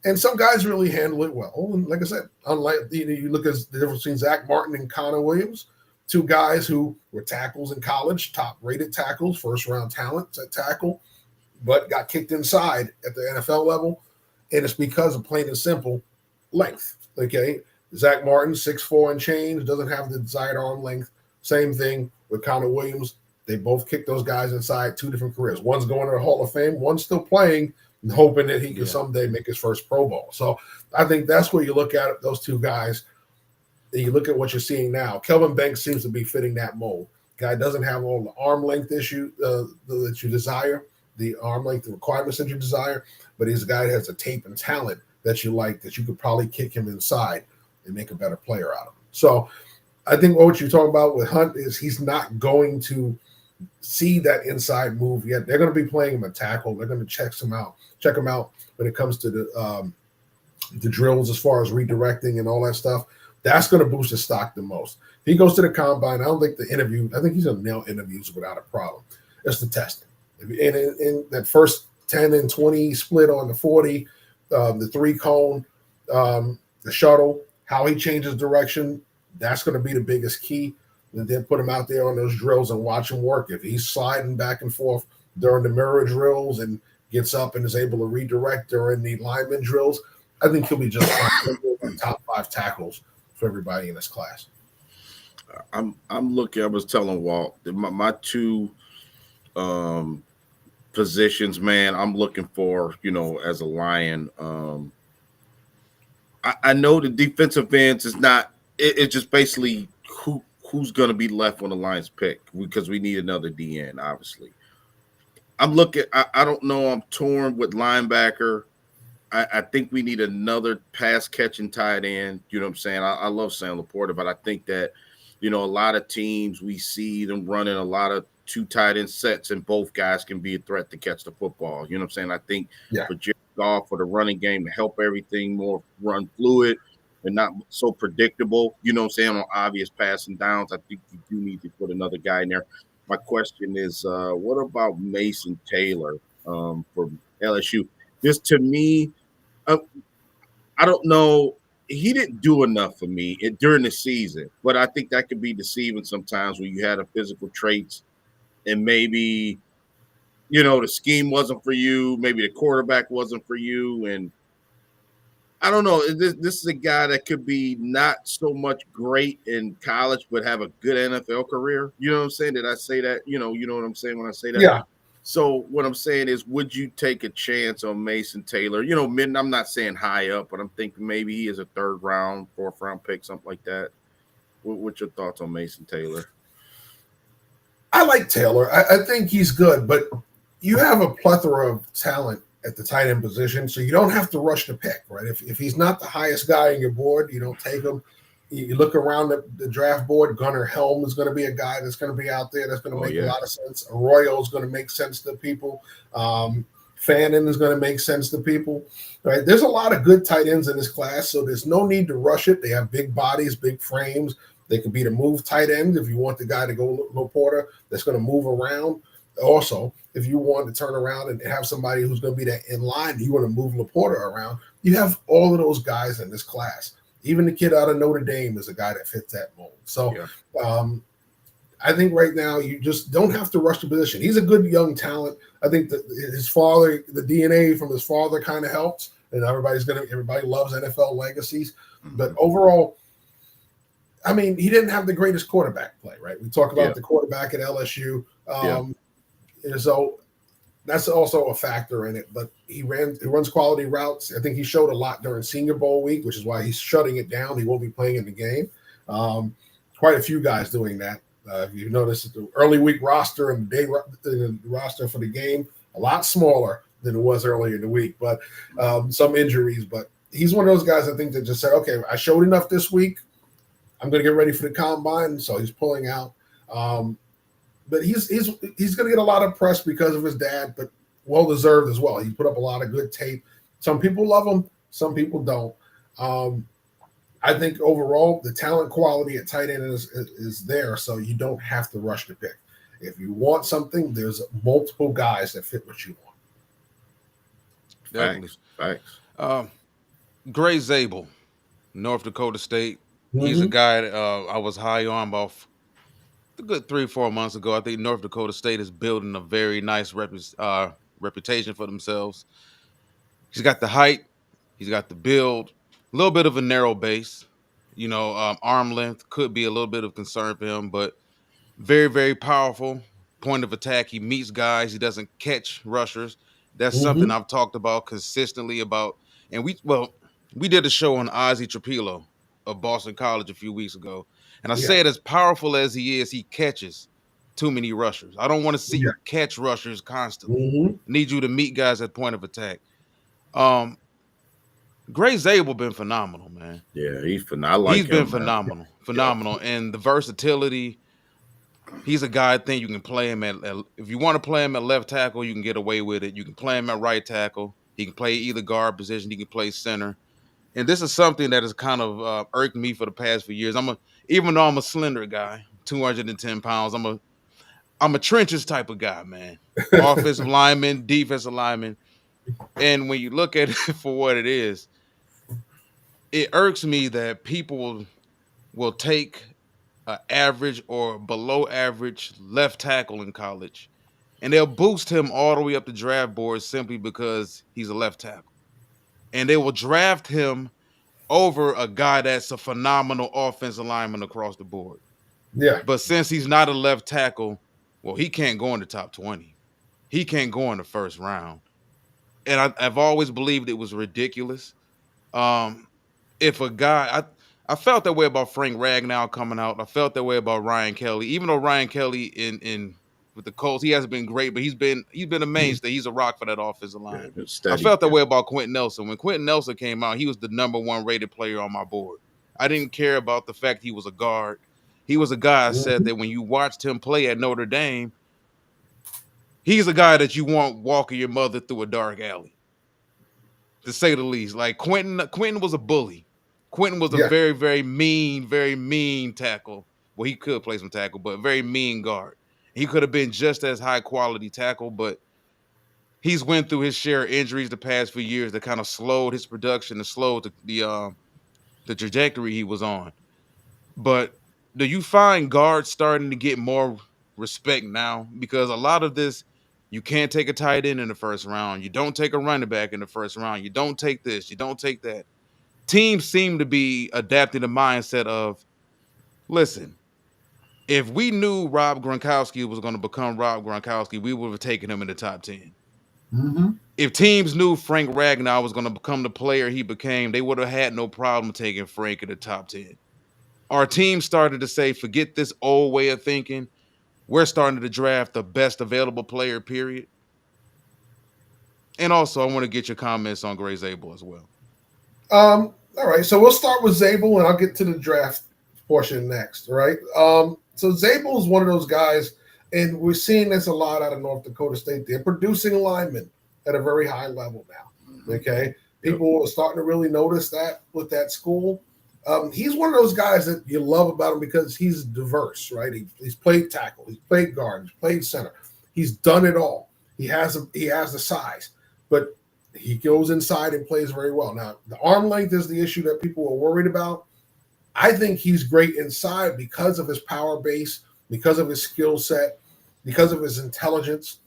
S2: And some guys really handle it well. And like I said, unlike you look at the difference between Zach Martin and Connor Williams, two guys who were tackles in college, top-rated tackles, first-round talents at tackle, but got kicked inside at the NFL level. And it's because of plain and simple length. Okay, Zach Martin, 6'4" and change, doesn't have the desired arm length. Same thing with Connor Williams. They both kicked those guys inside, two different careers. One's going to the Hall of Fame, one's still playing and hoping that he can someday make his first Pro Bowl. So I think that's where you look at it, those two guys. And you look at what you're seeing now. Kelvin Banks seems to be fitting that mold. Guy doesn't have all the arm length issue that you desire, the arm length requirements that you desire, but he's a guy that has a tape and talent that you like, that you could probably kick him inside and make a better player out of him. So I think what you're talking about with Hunt is he's not going to see that inside move yet. They're going to be playing him a tackle. They're going to check him out when it comes to the drills as far as redirecting and all that stuff. That's going to boost his stock the most. If he goes to the combine, I don't think I think he's going to nail interviews without a problem. It's the testing. In that first 10 and 20 split on the 40, the 3-cone, the shuttle, how he changes direction, that's going to be the biggest key. And then put him out there on those drills and watch him work. If he's sliding back and forth during the mirror drills and gets up and is able to redirect during the lineman drills, I think he'll be just top 5 tackles for everybody in this class.
S3: I'm looking. I was telling Walt my two positions, man. I'm looking for, as a Lion. I know the defensive ends is not. It's just basically who's going to be left when the Lions pick, because we need another DN, obviously. I'm looking. I don't know. I'm torn with linebacker. I think we need another pass catching tight end. You know what I'm saying? I love Sam Laporta, but I think that, a lot of teams, we see them running a lot of 2 tight end sets, and both guys can be a threat to catch the football. You know what I'm saying? I think for Jared Goff, for the running game, to help everything more run fluid and not so predictable, you know what I'm saying, on obvious passing downs, I think you do need to put another guy in there. My question is, what about Mason Taylor for LSU? This, to me, I don't know. He didn't do enough for me during the season, but I think that could be deceiving sometimes when you had a physical traits and maybe, the scheme wasn't for you, maybe the quarterback wasn't for you, and I don't know. This is a guy that could be not so much great in college, but have a good NFL career. You know what I'm saying? Did I say that? You know what I'm saying when I say that?
S2: Yeah.
S3: So what I'm saying is, would you take a chance on Mason Taylor? I'm not saying high up, but I'm thinking maybe he is a 3rd round, 4th round pick, something like that. What's your thoughts on Mason Taylor?
S2: I like Taylor. I think he's good, but you have a plethora of talent at the tight end position, so you don't have to rush the pick, right? If he's not the highest guy on your board, you don't take him. You look around the draft board. Gunnar Helm is going to be a guy that's going to be out there that's going to
S3: Oh
S2: make a
S3: yeah.
S2: lot of sense. Arroyo is going to make sense to people. Fannin is going to make sense to people. Right? There's a lot of good tight ends in this class, so there's no need to rush it. They have big bodies, big frames. They could be the move tight end if you want the guy to go Laporta that's going to move around. Also, if you want to turn around and have somebody who's going to be that in line, you want to move Laporta around. You have all of those guys in this class. Even the kid out of Notre Dame is a guy that fits that mold. So
S3: Yeah.
S2: um, I think right now you just don't have to rush the position. He's a good young talent. I think that his father, the DNA from his father, kind of helps, and everybody loves NFL legacies. But
S3: Mhm.
S2: overall, I mean, he didn't have the greatest quarterback play, right? We talk
S3: Yeah.
S2: about the quarterback at LSU,
S3: Yeah.
S2: and so that's also a factor in it. But he runs quality routes. I think he showed a lot during Senior Bowl week, which is why he's shutting it down. He won't be playing in the game. Um, Quite a few guys doing that. If you notice the early week roster and the roster for the game, a lot smaller than it was earlier in the week, but some injuries. But he's one of those guys I think that just said, okay, I showed enough this week. I'm going to get ready for the combine. So he's pulling out. Um, but he's going to get a lot of press because of his dad, but well deserved as well. He put up a lot of good tape. Some people love him, some people don't. Um, I think overall the talent quality at tight end is there, so you don't have to rush the pick. If you want something, there's multiple guys that fit what you want.
S1: Definitely.
S3: Facts. Facts.
S1: Um, Gray Zabel, North Dakota State. He's a
S2: Mm-hmm.
S1: guy that, I was high on about a good 3 or 4 months ago. I think North Dakota State is building a very nice reputation for themselves. He's got the height, he's got the build, a little bit of a narrow base. Arm length could be a little bit of concern for him, but very, very powerful point of attack. He meets guys. He doesn't catch rushers. That's something
S2: Mm-hmm.
S1: I've talked about consistently about. And we did a show on Ozzie Trapilo of Boston College a few weeks ago. And I
S2: Yeah.
S1: said, as powerful as he is, he catches too many rushers. I don't want to see
S2: Yeah.
S1: you catch rushers constantly.
S2: Mm-hmm.
S1: I need you to meet guys at point of attack. Um, Gray Zabel been phenomenal, man.
S3: Yeah. I like
S1: He's been
S3: him, man.
S1: phenomenal,
S3: Yeah.
S1: phenomenal, and the versatility. He's a guy I think you can play him if you want to play him at left tackle, you can get away with it. You can play him at right tackle. He can play either guard position. He can play center. And this is something that has kind of irked me for the past few years. Even though I'm a slender guy, 210 pounds, I'm a trenches type of guy, man. Offensive lineman, defensive lineman. And when you look at it for what it is, it irks me that people will take an average or below average left tackle in college, and they'll boost him all the way up the draft board simply because he's a left tackle. And they will draft him over a guy that's a phenomenal offensive lineman across the board.
S2: Yeah.
S1: But since he's not a left tackle, well, he can't go in the top 20. He can't go in the first round. And I've always believed it was ridiculous. Um, if a guy, I felt that way about Frank Ragnow coming out. I felt that way about Ryan Kelly. Even though Ryan Kelly in with the Colts, he hasn't been great, but he's been a mainstay. He's a rock for that offensive
S3: Yeah.
S1: line.
S3: It's
S1: I
S3: steady.
S1: felt that
S3: Yeah.
S1: way about Quentin Nelson. When Quentin Nelson came out, he was the number one rated player on my board. I didn't care about the fact he was a guard. He was a guy I said
S2: Mm-hmm.
S1: that when you watched him play at Notre Dame, he's a guy that you want walking your mother through a dark alley, to say the least. Like Quentin was a bully. Quentin was a
S2: Yeah.
S1: very mean tackle. Well, he could play some tackle, but very mean guard. He could have been just as high quality tackle, but he's went through his share of injuries the past few years that kind of slowed his production and slowed the trajectory he was on. But do you find guards starting to get more respect now? Because a lot of this, you can't take a tight end in the first round. You don't take a running back in the first round. You don't take this. You don't take that. Teams seem to be adapting the mindset of, listen, if we knew Rob Gronkowski was going to become Rob Gronkowski, we would have taken him in the top 10.
S2: Mm-hmm.
S1: If teams knew Frank Ragnow was going to become the player he became, they would have had no problem taking Frank in the top 10. Our team started to say, forget this old way of thinking. We're starting to draft the best available player, period. And also, I want to get your comments on Gray Zabel as well.
S2: All right, so we'll start with Zabel, and I'll get to the draft portion next. All right. So Zabel is one of those guys, and we're seeing this a lot out of North Dakota State. They're producing linemen at a very high level now. Okay,
S3: Yep.
S2: people are starting to really notice that with that school. He's one of those guys that you love about him because he's diverse, right? He's played tackle, he's played guard, he's played center, he's done it all. He has the size, but he goes inside and plays very well. Now, the arm length is the issue that people are worried about. I think he's great inside because of his power base, because of his skill set, because of his intelligence.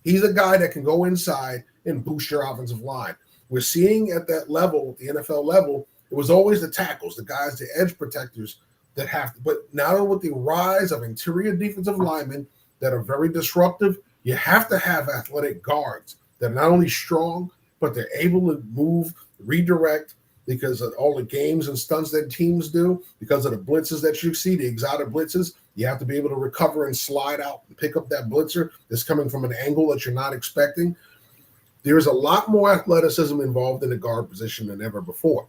S2: He's a guy that can go inside and boost your offensive line. We're seeing at that level, the NFL level, it was always the tackles, the guys, the edge protectors that have to. But now with the rise of interior defensive linemen that are very disruptive, you have to have athletic guards that are not only strong, but they're able to move, redirect, because of all the games and stunts that teams do, because of the blitzes that you see, the exotic blitzes. You have to be able to recover and slide out and pick up that blitzer that's coming from an angle that you're not expecting. There's a lot more athleticism involved in the guard position than ever before.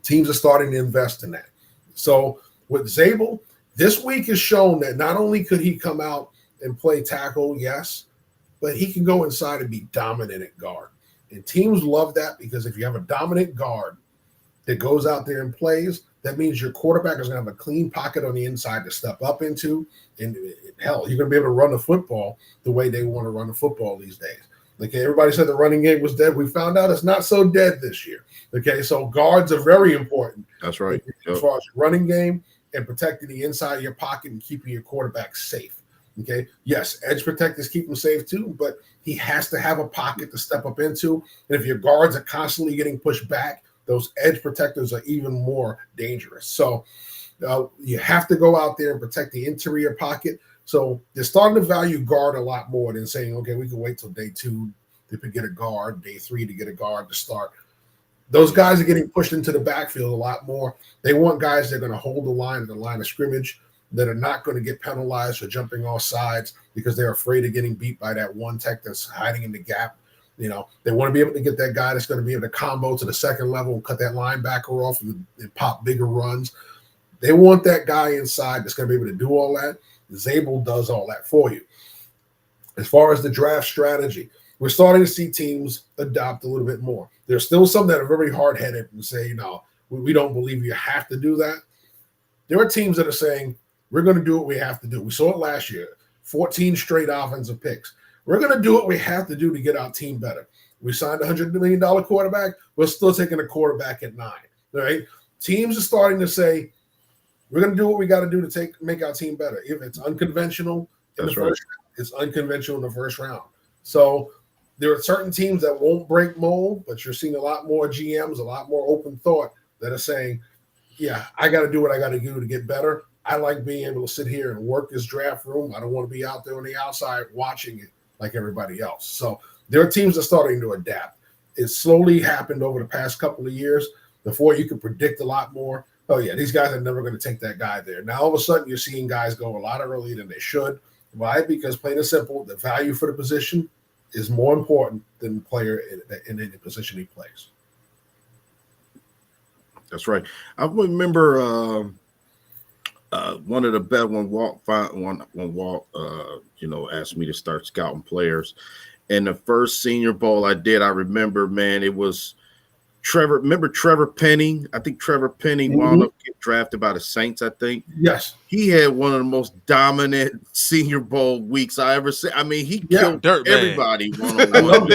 S2: Teams are starting to invest in that. So with Zabel, this week has shown that not only could he come out and play tackle, yes, but he can go inside and be dominant at guard. And teams love that because if you have a dominant guard that goes out there and plays, that means your quarterback is going to have a clean pocket on the inside to step up into. And hell, you're going to be able to run the football the way they want to run the football these days. Okay, everybody said the running game was dead. We found out it's not so dead this year. Okay, so guards are very important.
S3: That's right.
S2: As far as running game and protecting the inside of your pocket and keeping your quarterback safe. Okay, yes, edge protectors keep him safe too, but he has to have a pocket to step up into. And if your guards are constantly getting pushed back, those edge protectors are even more dangerous. So you have to go out there and protect the interior pocket. So they're starting to value guard a lot more than saying, okay, we can wait till day 2 to get a guard, day 3 to get a guard to start. Those guys are getting pushed into the backfield a lot more. They want guys that are going to hold the line at the line of scrimmage, that are not going to get penalized for jumping off sides because they're afraid of getting beat by that one tech that's hiding in the gap. You know, they want to be able to get that guy that's going to be able to combo to the second level and cut that linebacker off and pop bigger runs. They want that guy inside that's going to be able to do all that. Zabel does all that for you. As far as the draft strategy, we're starting to see teams adopt a little bit more. There's still some that are very hard-headed and say, no, we don't believe you have to do that. There are teams that are saying, we're going to do what we have to do. We saw it last year, 14 straight offensive picks. We're going to do what we have to do to get our team better. We signed a $100 million quarterback. We're still taking a quarterback at 9. All right? Teams are starting to say, we're going to do what we got to do to make our team better. If it's unconventional in the first round, it's unconventional in the first round. So there are certain teams that won't break mold, but you're seeing a lot more GMs, a lot more open thought that are saying, yeah, I got to do what I got to do to get better. I like being able to sit here and work this draft room. I don't want to be out there on the outside watching it like everybody else. So there are teams that are starting to adapt. It slowly happened over the past couple of years. Before you could predict a lot more. Oh, yeah, these guys are never going to take that guy there. Now, all of a sudden, you're seeing guys go a lot earlier than they should. Why? Because plain and simple, the value for the position is more important than the player in any position he plays.
S3: That's right. I remember one of the best when Walt asked me to start scouting players, and the first Senior Bowl I did, I remember, man, it was Trevor. Remember Trevor Penning? I think Trevor Penning wound up getting drafted by the Saints. I think.
S2: Yes.
S3: He had one of the most dominant Senior Bowl weeks I ever seen. I mean, he killed everybody one-on-one.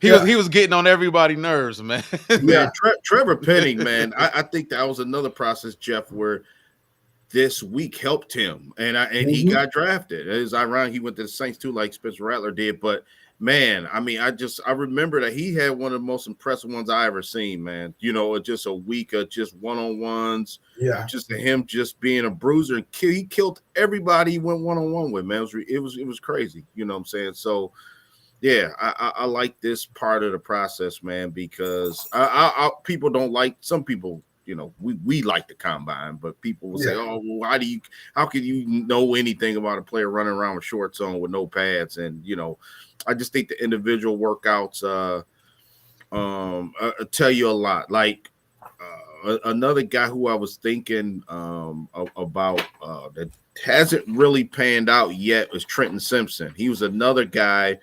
S1: He was getting on everybody's nerves, man.
S3: Man, Trevor Penning, man, I think that was another process, Jeff, where this week helped him, and he got drafted. It was ironic he went to the Saints too, like Spencer Rattler did. But man, I mean, I remember that he had one of the most impressive ones I ever seen, man. You know, just a week of just one-on-ones.
S2: Yeah,
S3: just him just being a bruiser, and he killed everybody he went one-on-one with, man. It was crazy. You know what I'm saying? So. Yeah, I like this part of the process, man, because people don't like, some people, you know, we like the combine, but people will say, oh, well, how can you know anything about a player running around with shorts on with no pads? And, you know, I just think the individual workouts tell you a lot. Like Another guy who I was thinking about that hasn't really panned out yet was Trenton Simpson. He was another guy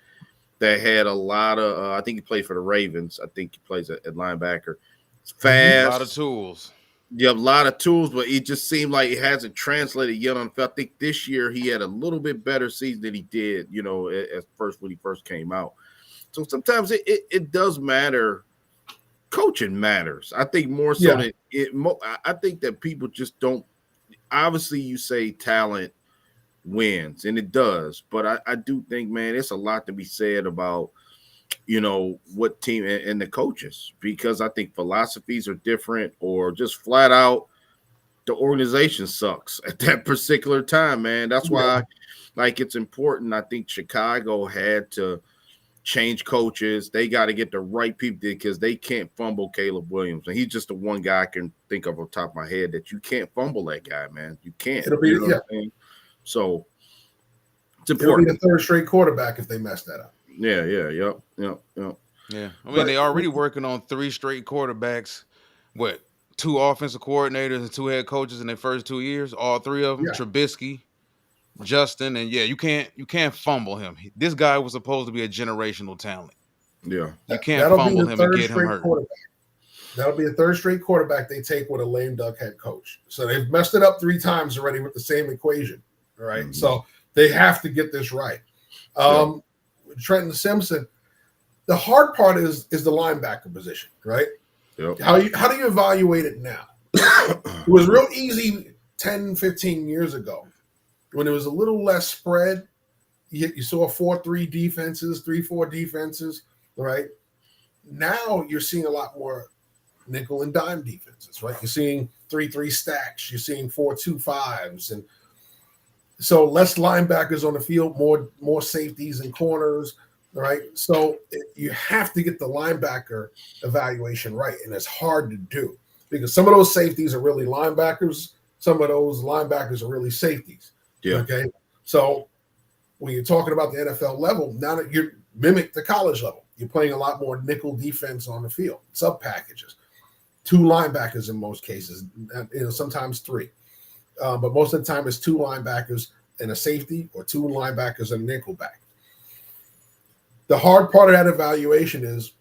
S3: that had a lot of. I think he played for the Ravens. I think he plays at linebacker. It's
S1: A lot of
S3: fast.
S1: tools.
S3: You have a lot of tools, but it just seemed like it hasn't translated yet on. I think this year he had a little bit better season than he did, at first when he first came out. So sometimes it does matter. Coaching matters. I think more so than it. I think that people just don't. Obviously, you say talent wins, and it does. But I do think, man, it's a lot to be said about what team and the coaches, because I think philosophies are different, or just flat out the organization sucks at that particular time, man. That's why it's important. I think Chicago had to change coaches. They got to get the right people, because they can't fumble Caleb Williams, and he's just the one guy I can think of on top of my head that you can't fumble that guy, man. You can't.
S2: It'll be
S3: what I'm saying? So it's
S2: It'll
S3: important.
S2: be the third straight quarterback if they mess that up.
S3: Yeah.
S1: Yeah. I mean, they already working on 3 straight quarterbacks. What? 2 offensive coordinators and 2 head coaches in their first 2 years. All 3 of them.
S2: Yeah.
S1: Trubisky, Justin, and you can't fumble him. This guy was supposed to be a generational talent.
S3: Yeah.
S1: You can't fumble him and get him hurt.
S2: That'll be a third straight quarterback they take with a lame duck head coach. So they've messed it up 3 times already with the same equation. All right. Mm-hmm. So they have to get this right. Trenton Simpson, the hard part is the linebacker position, right?
S3: Yep.
S2: How do you evaluate it now? It was real easy 10, 15 years ago when it was a little less spread. You saw 4-3 defenses, 3-4 defenses, right? Now you're seeing a lot more nickel and dime defenses, right? You're seeing 3-3 stacks. You're seeing 4-2-5s, and so less linebackers on the field, more safeties and corners, right? So you have to get the linebacker evaluation right, and it's hard to do because some of those safeties are really linebackers. Some of those linebackers are really safeties.
S3: Yeah.
S2: Okay. So when you're talking about the NFL level, now that you mimic the college level, you're playing a lot more nickel defense on the field, sub packages, 2 linebackers in most cases, sometimes 3. But most of the time it's 2 linebackers and a safety, or 2 linebackers and a nickel back. The hard part of that evaluation is,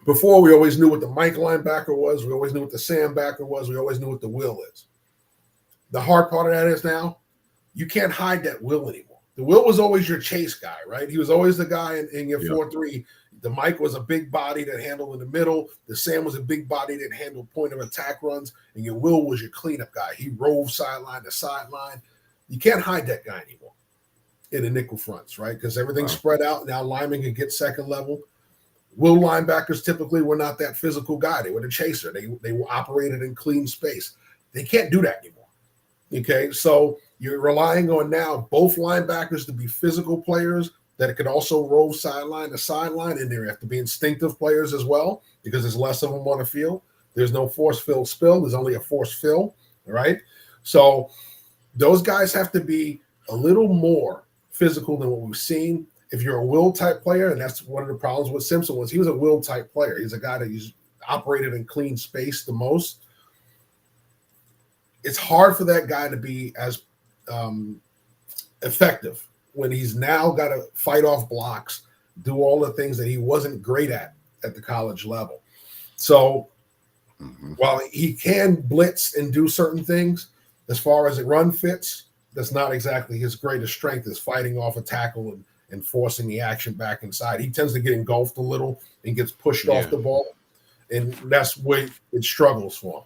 S2: before we always knew what the Mike linebacker was, we always knew what the Sam backer was, we always knew what the Will is. The hard part of that is now you can't hide that Will anymore. The Will was always your chase guy, right? He was always the guy in your 4-3. The Mike was a big body that handled in the middle. The Sam was a big body that handled point of attack runs. And your Will was your cleanup guy. He roved sideline to sideline. You can't hide that guy anymore in the nickel fronts, right? Because everything's spread out. Now linemen can get second level. Will linebackers typically were not that physical guy. They were the chaser. They were operated in clean space. They can't do that anymore. Okay, so you're relying on now both linebackers to be physical players that could also rove sideline to sideline, and they have to be instinctive players as well because there's less of them on the field. There's no force-filled spill. There's only a force fill, right? So those guys have to be a little more physical than what we've seen. If you're a will-type player, and that's one of the problems with Simpson was he was a will-type player. He's a guy that he's operated in clean space the most. It's hard for that guy to be as effective when he's now got to fight off blocks, do all the things that he wasn't great at the college level. So while he can blitz and do certain things, as far as a run fits, that's not exactly his greatest strength, is fighting off a tackle and forcing the action back inside. He tends to get engulfed a little and gets pushed off the ball, and that's where it struggles for him.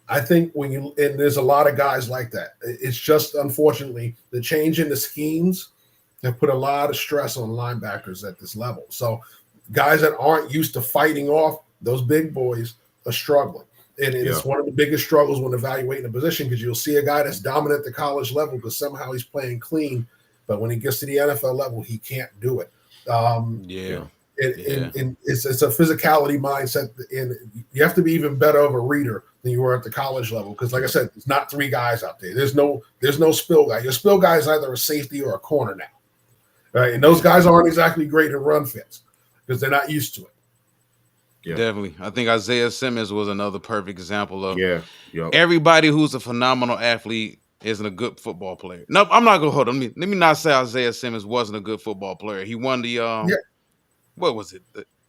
S2: I think and there's a lot of guys like that. It's just, unfortunately, the change in the schemes have put a lot of stress on linebackers at this level. So guys that aren't used to fighting off those big boys are struggling. And it's one of the biggest struggles when evaluating a position, because you'll see a guy that's dominant at the college level because somehow he's playing clean, but when he gets to the NFL level, he can't do it. It's a physicality mindset, and you have to be even better of a reader than you were at the college level. Because, like I said, there's not 3 guys out there. There's no spill guy. Your spill guy is either a safety or a corner now, right? And those guys aren't exactly great at run fits because they're not used to it.
S3: Yeah.
S1: Definitely. I think Isaiah Simmons was another perfect example of
S3: Yeah. Yep.
S1: everybody who's a phenomenal athlete isn't a good football player. No, I'm not gonna hold on. Let me not say Isaiah Simmons wasn't a good football player. He won the
S2: Yeah,
S1: what was it?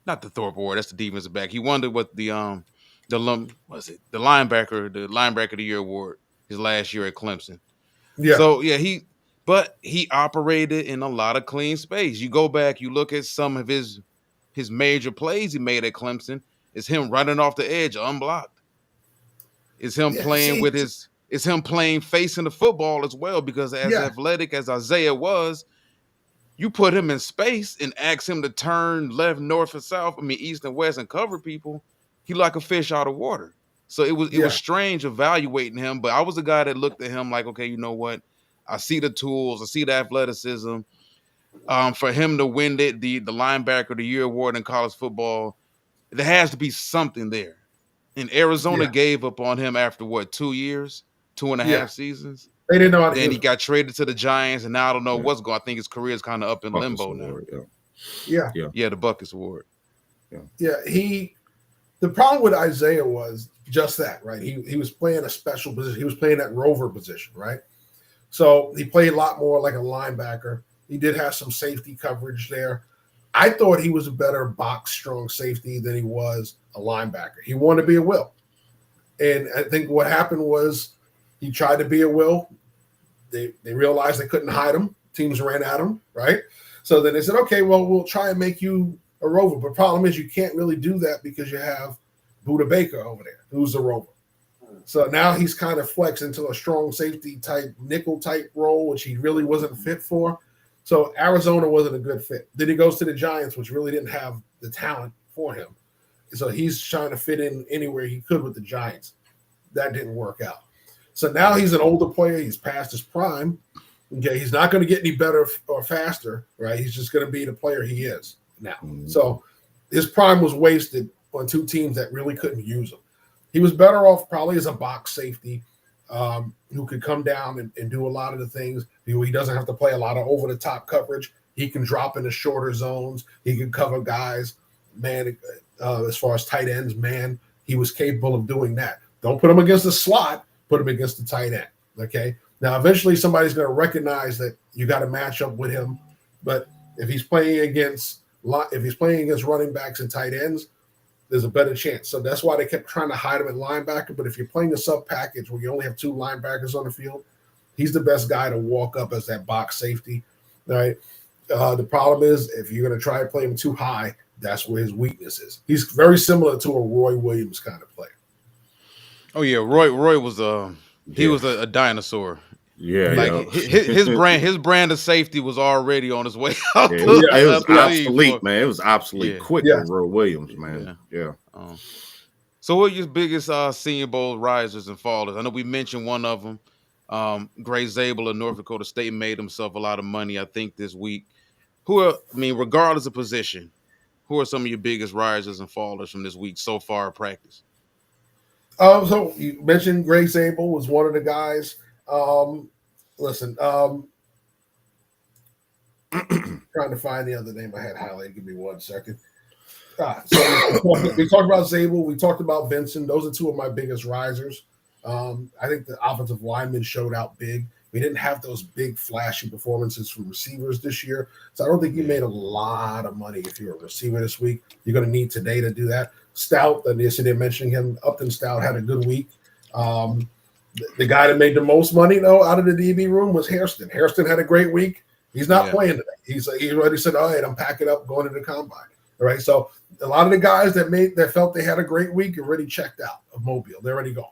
S1: Not the Thorpe Award. That's the defensive back. He won what was it the linebacker of the year award his last year at Clemson.
S2: yeah,
S1: So yeah, he operated in a lot of clean space. You go back, you look at some of his major plays he made at Clemson. It's him running off the edge unblocked. It's him
S2: yeah.
S1: playing
S2: See,
S1: with his it's him playing facing the football as well, because as
S2: yeah,
S1: athletic as Isaiah was, you put him in space and ask him to turn left, north, and south, I mean east and west, and cover people, he like a fish out of water. So it was
S2: yeah,
S1: strange evaluating him, but I was a guy that looked at him like, okay, you know what? I see the tools, I see the athleticism. For him to win the linebacker of the year award in college football, there has to be something there. And Arizona
S2: yeah,
S1: gave up on him after what, 2 years, two and a
S2: yeah.
S1: half seasons.
S2: They didn't know how to
S1: Then
S2: use
S1: he
S2: him.
S1: got traded to the Giants, and now I don't know
S3: Yeah.
S1: what's going. I think his career is kind of up in
S3: Buckets
S1: limbo now.
S3: Award. Yeah.
S2: Yeah,
S3: Yeah.
S1: Yeah, the Buckets Award.
S3: Yeah.
S2: yeah. The problem with Isaiah was just that, right? He was playing a special position. He was playing that rover position, right? So he played a lot more like a linebacker. He did have some safety coverage there. I thought he was a better box strong safety than he was a linebacker. He wanted to be a will. And I think what happened was he tried to be a will. They realized they couldn't hide him. Teams ran at him, right? So then they said, okay, well, we'll try and make you a rover. But the problem is you can't really do that because you have Buda Baker over there, who's a rover. So now he's kind of flexed into a strong safety type, nickel type role, which he really wasn't fit for. So Arizona wasn't a good fit. Then he goes to the Giants, which really didn't have the talent for him. So he's trying to fit in anywhere he could with the Giants. That didn't work out. So now he's an older player. He's past his prime. Okay, he's not going to get any better or faster, right? He's just going to be the player he is now.
S3: Mhm.
S2: So his prime was wasted on two teams that really couldn't use him. He was better off probably as a box safety who could come down and do a lot of the things. He doesn't have to play a lot of over-the-top coverage. He can drop into shorter zones. He can cover guys, man, as far as tight ends, man. He was capable of doing that. Don't put him against the slot. Put him against the tight end, okay? Now, eventually somebody's going to recognize that you got to match up with him. But if he's playing against running backs and tight ends, there's a better chance. So that's why they kept trying to hide him at linebacker. But if you're playing a sub package where you only have two linebackers on the field, he's the best guy to walk up as that box safety, right? The problem is if you're going to try to play him too high, that's where his weakness is. He's very similar to a Roy Williams kind of player.
S1: Oh yeah, Roy was he
S3: Yeah.
S1: was a dinosaur.
S3: Yeah.
S1: Like
S3: Yeah.
S1: his brand of safety was already on his way out.
S3: Yeah,
S1: to
S3: it was,
S1: the-
S3: it was
S1: the league,
S3: obsolete,
S1: boy.
S3: man. It was obsolete
S1: Yeah.
S3: quick
S2: Yeah.
S3: with Roy Williams, man. Yeah.
S1: So what are your biggest Senior Bowl risers and fallers? I know we mentioned one of them. Gray Zabel of North Dakota State made himself a lot of money, I think, this week. Regardless of position, who are some of your biggest risers and fallers from this week so far in practice?
S2: So you mentioned Gray Zabel was one of the guys. Listen, trying to find the other name I had highlighted. Give me 1 second. So we talked about Zabel. We talked about Vincent. Those are two of my biggest risers. I think the offensive linemen showed out big. We didn't have those big flashy performances from receivers this year. So I don't think you made a lot of money if you're a receiver this week. You're going to need today to do that. Stout, yesterday mentioning him, Upton Stout had a good week. The guy that made the most money, though, out of the DB room was Hairston. Hairston had a great week. He's not playing today. He already said, all right, I'm packing up, going to the combine. All right. So a lot of the guys that felt they had a great week already checked out of Mobile. They're already gone.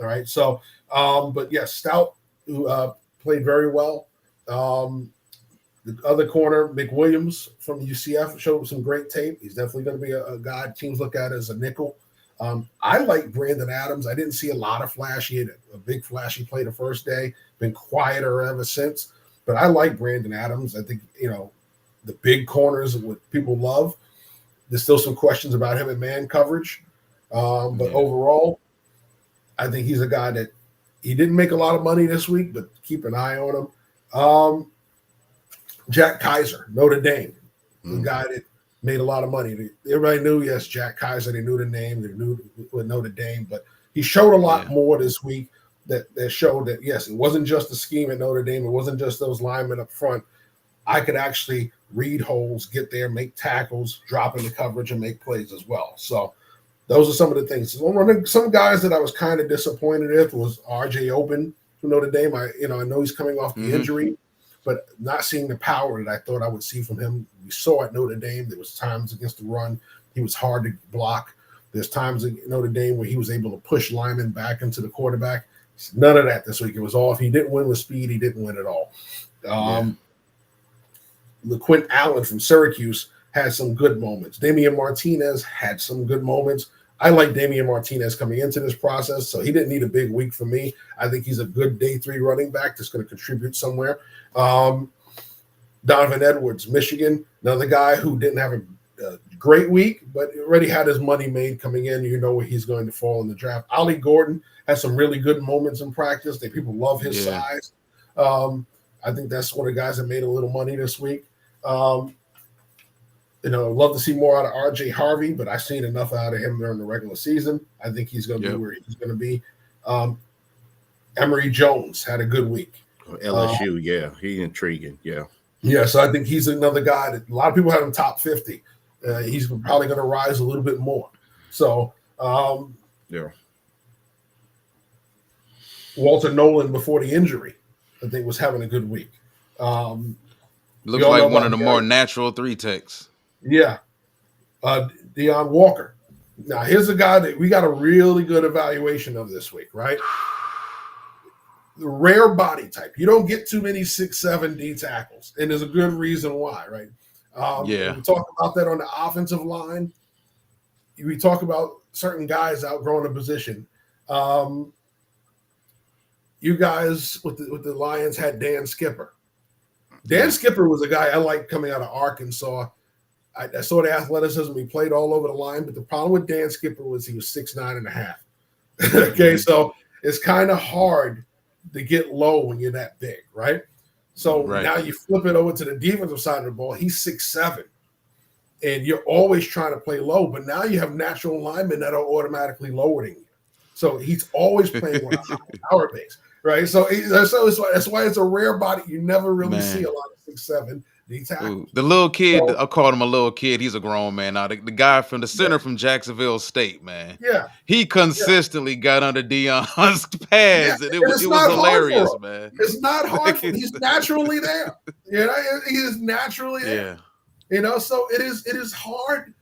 S2: All right. So, but yes, Stout who played very well. The other corner, McWilliams from UCF, showed some great tape. He's definitely going to be a guy teams look at as a nickel. I like Brandon Adams. I didn't see a lot of flash. He had a big flashy play the first day, been quieter ever since. But I like Brandon Adams. I think, the big corners are what people love. There's still some questions about him in man coverage. But overall, I think he's a guy that he didn't make a lot of money this week, but keep an eye on him. Jack Kaiser, Notre Dame, the guy that made a lot of money. Everybody knew, yes, Jack Kaiser. They knew the name. They knew with Notre Dame, but he showed a lot
S1: Yeah.
S2: more this week that showed that, yes, it wasn't just the scheme at Notre Dame. It wasn't just those linemen up front. I could actually read holes, get there, make tackles, drop into coverage, and make plays as well. So those are some of the things. Some guys that I was kind of disappointed with was R.J. Open from Notre Dame. I know he's coming off the injury, but not seeing the power that I thought I would see from him. We saw at Notre Dame there was times against the run he was hard to block. There's times at Notre Dame where he was able to push linemen back into the quarterback. None of that this week. It was all, if he didn't win with speed, he didn't win at all. LaQuint Allen from Syracuse had some good moments. Damian Martinez had some good moments. I like Damian Martinez coming into this process, so he didn't need a big week for me. I think he's a good day 3 running back that's going to contribute somewhere. Donovan Edwards, Michigan, another guy who didn't have a great week, but already had his money made coming in. You know where he's going to fall in the draft. Ollie Gordon had some really good moments in practice. People love his size. I think that's one of the guys that made a little money this week. Love to see more out of R.J. Harvey, but I've seen enough out of him during the regular season. I think he's going to be where he's going to be. Emory Jones had a good week.
S3: LSU, he's intriguing.
S2: So I think he's another guy that a lot of people have him top 50. He's probably going to rise a little bit more. So, Walter Nolan before the injury, I think, was having a good week.
S1: Looks like one of the more natural 3 techs.
S2: Yeah. Deion Walker. Now, here's a guy that we got a really good evaluation of this week, right? The rare body type. You don't get too many 6'7" D tackles, and there's a good reason why, right? We talk about that on the offensive line. We talk about certain guys outgrowing a position. You guys with the Lions had Dan Skipper. Dan Skipper was a guy I liked coming out of Arkansas. I saw the athleticism. He played all over the line, but the problem with Dan Skipper was he was 6'9.5". Okay, so it's kind of hard to get low when you're that big, right? So now you flip it over to the defensive side of the ball. He's 6'7", and you're always trying to play low, but now you have natural linemen that are automatically lowering you. So he's always playing with a high power base. Right, so that's why it's a rare body. You never really see a lot of 6'7" D tackles.
S1: The little kid, I called him a little kid. He's a grown man now. The guy from the center from Jacksonville State, man.
S2: Yeah,
S1: he consistently got under Deion's pads, and it was hilarious, man.
S2: It's not hard for him. He's naturally there. He is naturally there. So it is hard.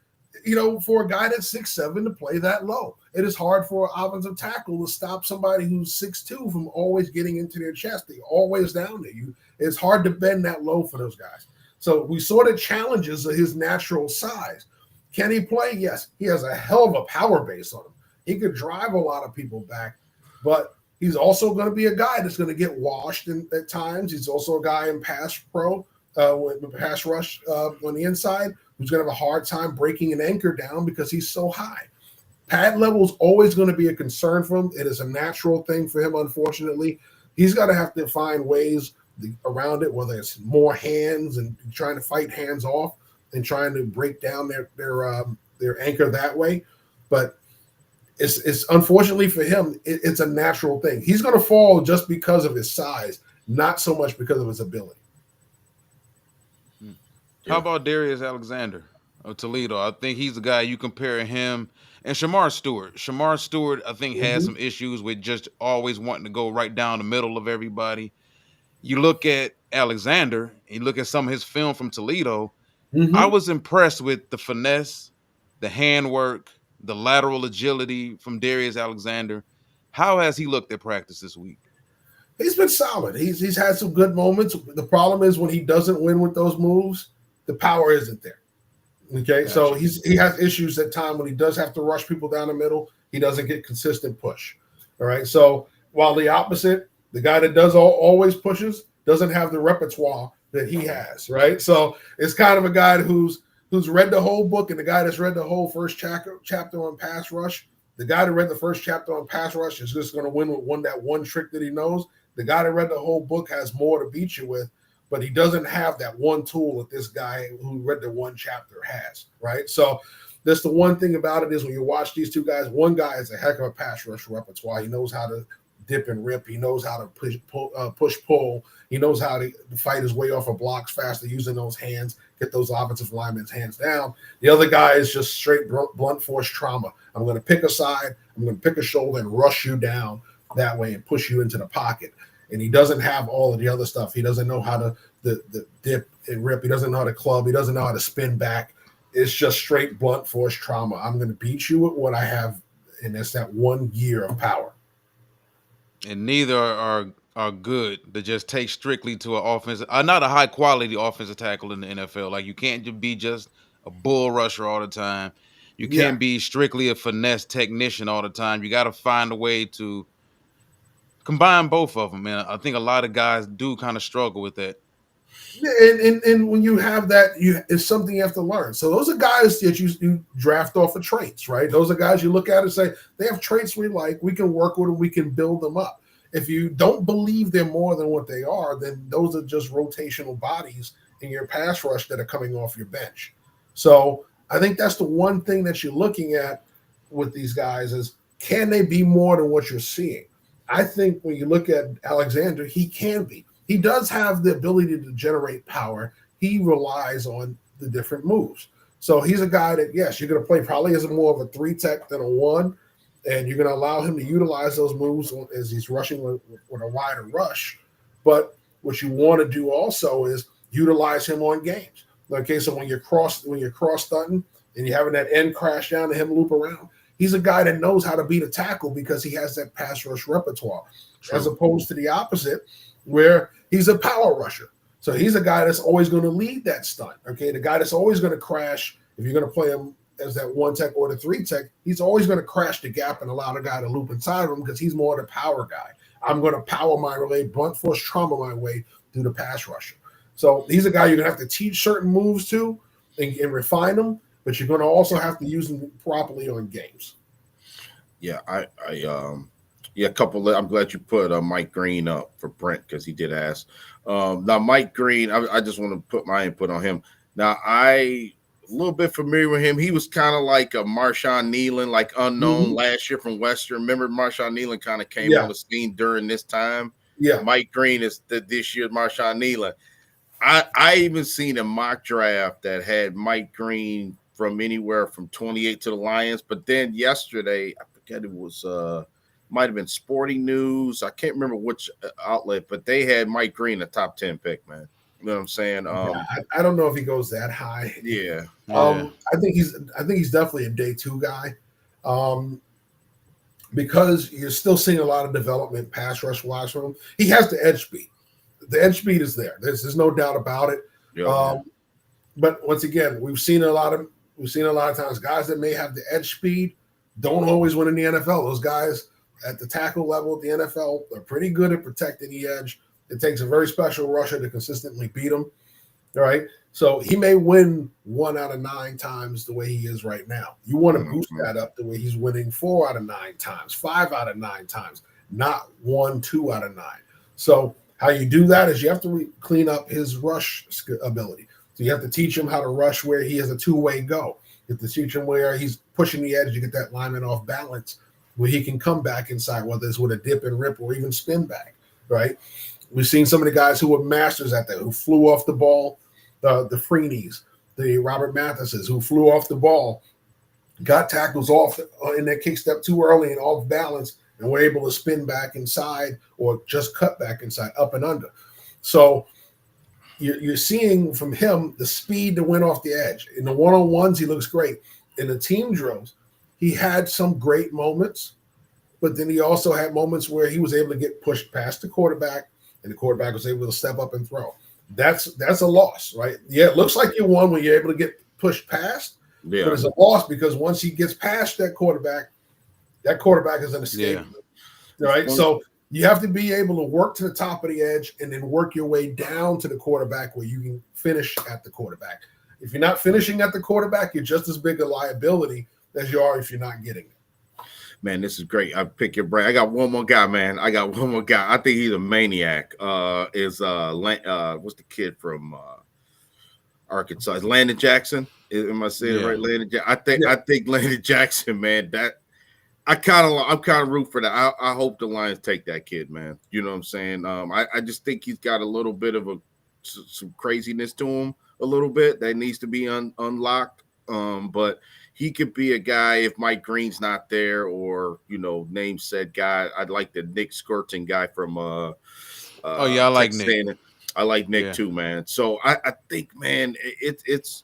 S2: For a guy that's 6'7" to play that low. It is hard for an offensive tackle to stop somebody who's 6'2" from always getting into their chest. They're always down there. It's hard to bend that low for those guys. So we saw the challenges of his natural size. Can he play? Yes. He has a hell of a power base on him. He could drive a lot of people back, but he's also going to be a guy that's going to get washed at times. He's also a guy in pass rush on the inside who's going to have a hard time breaking an anchor down because he's so high. Pad level is always going to be a concern for him. It is a natural thing for him, unfortunately. He's got to have to find ways around it, whether it's more hands and trying to fight hands off and trying to break down their anchor that way. But it's unfortunately for him, it's a natural thing. He's going to fall just because of his size, not so much because of his ability.
S1: How about Darius Alexander of Toledo? I think he's the guy you compare him and Shamar Stewart. Shamar Stewart, I think, has some issues with just always wanting to go right down the middle of everybody. You look at Alexander, you look at some of his film from Toledo. I was impressed with the finesse, the handwork, the lateral agility from Darius Alexander. How has he looked at practice this week?
S2: He's been solid. He's had some good moments. The problem is when he doesn't win with those moves, the power isn't there. Okay, gotcha. So he has issues at time when he does have to rush people down the middle. He doesn't get consistent push. All right, so while the opposite, the guy that does always pushes, doesn't have the repertoire that he has. Right, so it's kind of a guy who's read the whole book, and the guy that's read the whole first chapter on pass rush. The guy that read the first chapter on pass rush is just going to win with that one trick that he knows. The guy that read the whole book has more to beat you with. but he doesn't have that one tool that this guy who read the one chapter has, right? So that's the one thing about it is when you watch these two guys, one guy is a heck of a pass rush repertoire. He knows how to dip and rip. He knows how to push, pull. He knows how to fight his way off of blocks faster using those hands, get those offensive linemen's hands down. The other guy is just straight blunt force trauma. I'm going to pick a side, I'm going to pick a shoulder and rush you down that way and push you into the pocket. And he doesn't have all of the other stuff. He doesn't know how to the dip and rip. He doesn't know how to club. He doesn't know how to spin back. It's just straight blunt force trauma. I'm going to beat you with what I have, and that's that 1 year of power.
S1: And neither are good to just take strictly to an offensive, not a high quality offensive tackle in the NFL. Like you can't be just a bull rusher all the time. You can't be strictly a finesse technician all the time. You got to find a way to combine both of them. And I think a lot of guys do kind of struggle with that.
S2: And when you have that, it's something you have to learn. So those are guys that you draft off of traits, right? Those are guys you look at and say, they have traits we like. We can work with them. We can build them up. If you don't believe they're more than what they are, then those are just rotational bodies in your pass rush that are coming off your bench. So I think that's the one thing that you're looking at with these guys is, can they be more than what you're seeing? I think when you look at Alexander, he can be. He does have the ability to generate power. He relies on the different moves. So he's a guy that, yes, you're going to play probably as more of a 3-tech than a 1, and you're going to allow him to utilize those moves as he's rushing with a wider rush. But what you want to do also is utilize him on games. Okay, so when you're cross stunting and you're having that end crash down to him loop around, he's a guy that knows how to beat a tackle because he has that pass rush repertoire. True. As opposed to the opposite, where he's a power rusher. So he's a guy that's always going to lead that stunt. Okay, the guy that's always going to crash, if you're going to play him as that 1-tech or the 3-tech, he's always going to crash the gap and allow the guy to loop inside of him because he's more the power guy. I'm going to power my way, blunt force trauma my way through the pass rusher. So he's a guy you're going to have to teach certain moves to and refine them, but you're going to also have to use them properly on games.
S3: Yeah, a couple of, I'm glad you put Mike Green up for Brent because he did ask. Now, Mike Green, I just want to put my input on him. Now, a little bit familiar with him. He was kind of like a Marshawn Nealon, like unknown last year from Western. Remember, Marshawn Nealon kind of came on the scene during this time.
S2: Yeah,
S3: Mike Green is this year's Marshawn Nealon. I even seen a mock draft that had Mike Green from anywhere from 28 to the Lions. But then yesterday, I forget it was might have been Sporting News. I can't remember which outlet, but they had Mike Green a top 10 pick, man. You know what I'm saying?
S2: I don't know if he goes that high.
S3: Yeah.
S2: I think he's definitely a day 2 guy. Because you're still seeing a lot of development pass rush wise from him. He has the edge speed. The edge speed is there. There's no doubt about it. Yeah, but once again, we've seen a lot of times guys that may have the edge speed don't always win in the NFL. Those guys at the tackle level at the NFL are pretty good at protecting the edge. It takes a very special rusher to consistently beat them. All right. So he may win 1 out of 9 times the way he is right now. You want to boost that up the way he's winning 4 out of 9 times, 5 out of 9 times, not 1, 2 out of 9. So how you do that is you have to clean up his rush ability. So you have to teach him how to rush where he has a 2-way go. You have to teach him where he's pushing the edge to get that lineman off balance, where he can come back inside, whether it's with a dip and rip or even spin back, right? We've seen some of the guys who were masters at that, who flew off the ball, the Freeneys, the Robert Mathises, who flew off the ball, got tackles off in their kick step too early and off balance, and were able to spin back inside or just cut back inside, up and under. So you're seeing from him the speed to win off the edge. In the one-on-ones, he looks great. In the team drills, he had some great moments, but then he also had moments where he was able to get pushed past the quarterback, and the quarterback was able to step up and throw. That's a loss, right? Yeah, it looks like you won when you're able to get pushed past, but it's a loss because once he gets past that quarterback is an escape. Yeah. Right? So you have to be able to work to the top of the edge and then work your way down to the quarterback where you can finish at the quarterback. If you're not finishing at the quarterback, you're just as big a liability as you are if you're not getting it.
S3: Man, this is great. I pick your brain. I got one more guy, man. I got one more guy. I think he's a maniac. What's the kid from Arkansas? Is Landon Jackson? Am I saying it
S1: Yeah.
S3: right? Landon.
S2: Yeah.
S3: I think Landon Jackson, man. That I'm kind of root for that. I hope the Lions take that kid, man. You know what I'm saying? I just think he's got a little bit of some craziness to him, a little bit that needs to be unlocked. But he could be a guy if Mike Green's not there, or name said guy. I'd like the Nick Skirton guy from
S1: Oh yeah, I like
S3: Texas
S1: Nick.
S3: A&M. I like Nick
S1: Yeah.
S3: too, man. So I think, man, it's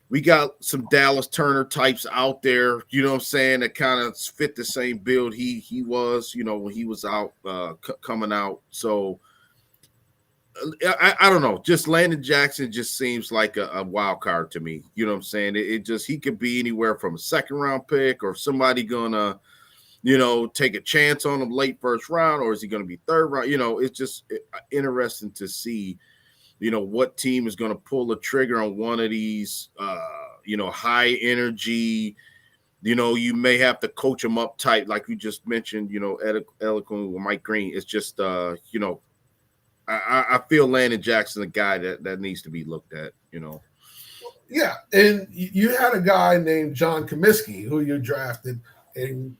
S3: we got some Dallas Turner types out there, you know what I'm saying, that kind of fit the same build he was, when he was out coming out. So I don't know. Just Landon Jackson just seems like a wild card to me. You know what I'm saying? It just he could be anywhere from a second round pick, or somebody gonna take a chance on him late first round, or is he gonna be third round? It's just interesting to see what team is going to pull the trigger on one of these, high energy, you may have to coach them up tight, like you just mentioned, eloquent with Mike Green. It's just, I feel Landon Jackson, a guy that needs to be looked at,
S2: Yeah, and you had a guy named John Comiskey who you drafted and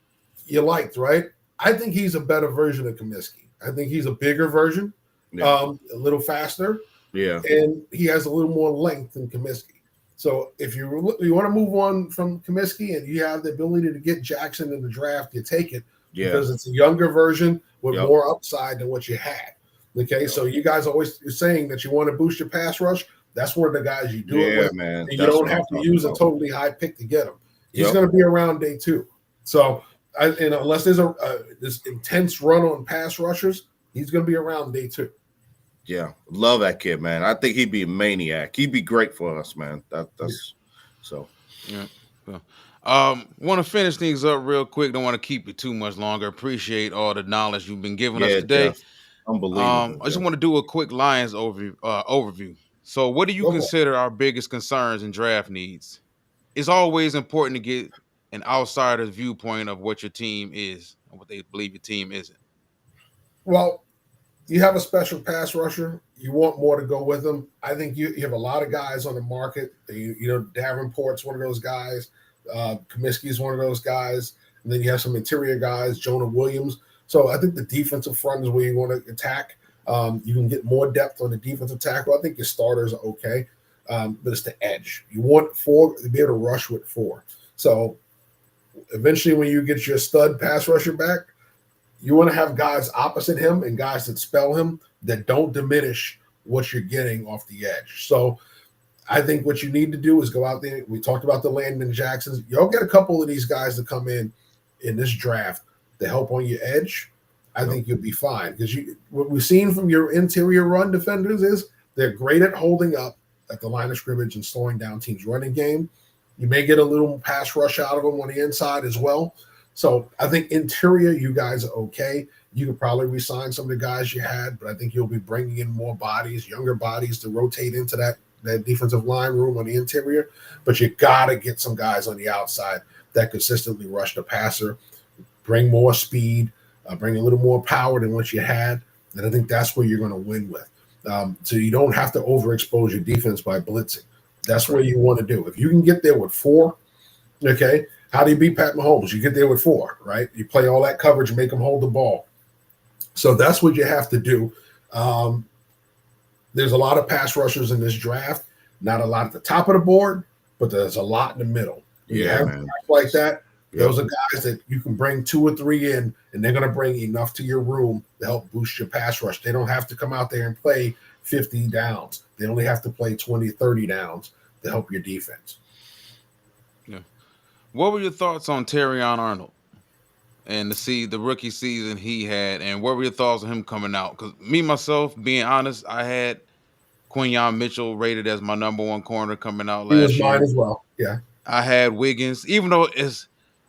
S2: you liked, right? I think he's a better version of Comiskey. I think he's a bigger version,
S3: Yeah.
S2: a little faster,
S3: Yeah.
S2: and he has a little more length than Comiskey. So if you want to move on from Comiskey and you have the ability to get Jackson in the draft, you take it because it's a younger version with more upside than what you had. Okay, so you guys always are saying that you want to boost your pass rush. That's one of the guys you do it with.
S3: Man.
S2: And you don't have to use a totally high pick to get him. He's going to be around day 2. So unless there's this intense run on pass rushers, he's going to be around day 2.
S3: Yeah, love that kid, man. I think he'd be a maniac. He'd be great for us, man. That's so.
S1: Yeah. Want to finish things up real quick. Don't want to keep you too much longer. Appreciate all the knowledge you've been giving us today.
S3: Jeff. Unbelievable.
S1: I just want to do a quick Lions overview. So, what do you consider our biggest concerns and draft needs? It's always important to get an outsider's viewpoint of what your team is and what they believe your team isn't.
S2: Well, you have a special pass rusher. You want more to go with them. I think you have a lot of guys on the market. Davenport's one of those guys. Comiskey is one of those guys. And then you have some interior guys, Jonah Williams. So I think the defensive front is where you want to attack. You can get more depth on the defensive tackle. I think your starters are okay. But it's the edge. You want 4 to be able to rush with 4. So eventually when you get your stud pass rusher back, you want to have guys opposite him and guys that spell him that don't diminish what you're getting off the edge. So I think what you need to do is go out there. We talked about the Landon Jacksons. You'll get a couple of these guys to come in this draft to help on your edge. I think you'll be fine because what we've seen from your interior run defenders is they're great at holding up at the line of scrimmage and slowing down teams' running game. You may get a little pass rush out of them on the inside as well. So I think interior, you guys are okay. You could probably resign some of the guys you had, but I think you'll be bringing in more bodies, younger bodies to rotate into that defensive line room on the interior. But you got to get some guys on the outside that consistently rush the passer, bring more speed, bring a little more power than what you had. And I think that's where you're going to win with. So you don't have to overexpose your defense by blitzing. That's what you want to do. If you can get there with 4, okay, how do you beat Pat Mahomes? You get there with 4, right? You play all that coverage and make them hold the ball. So that's what you have to do. There's a lot of pass rushers in this draft. Not a lot at the top of the board, but there's a lot in the middle. You have guys like that. Those are guys that you can bring 2 or 3 in, and they're going to bring enough to your room to help boost your pass rush. They don't have to come out there and play 50 downs. They only have to play 20, 30 downs to help your defense.
S1: Yeah. What were your thoughts on Terrion Arnold and the rookie season he had, and what were your thoughts on him coming out? Because me, myself, being honest, I had Quinyon Mitchell rated as my number 1 corner coming out last year.
S2: He was mine as well, yeah.
S1: I had Wiggins, even though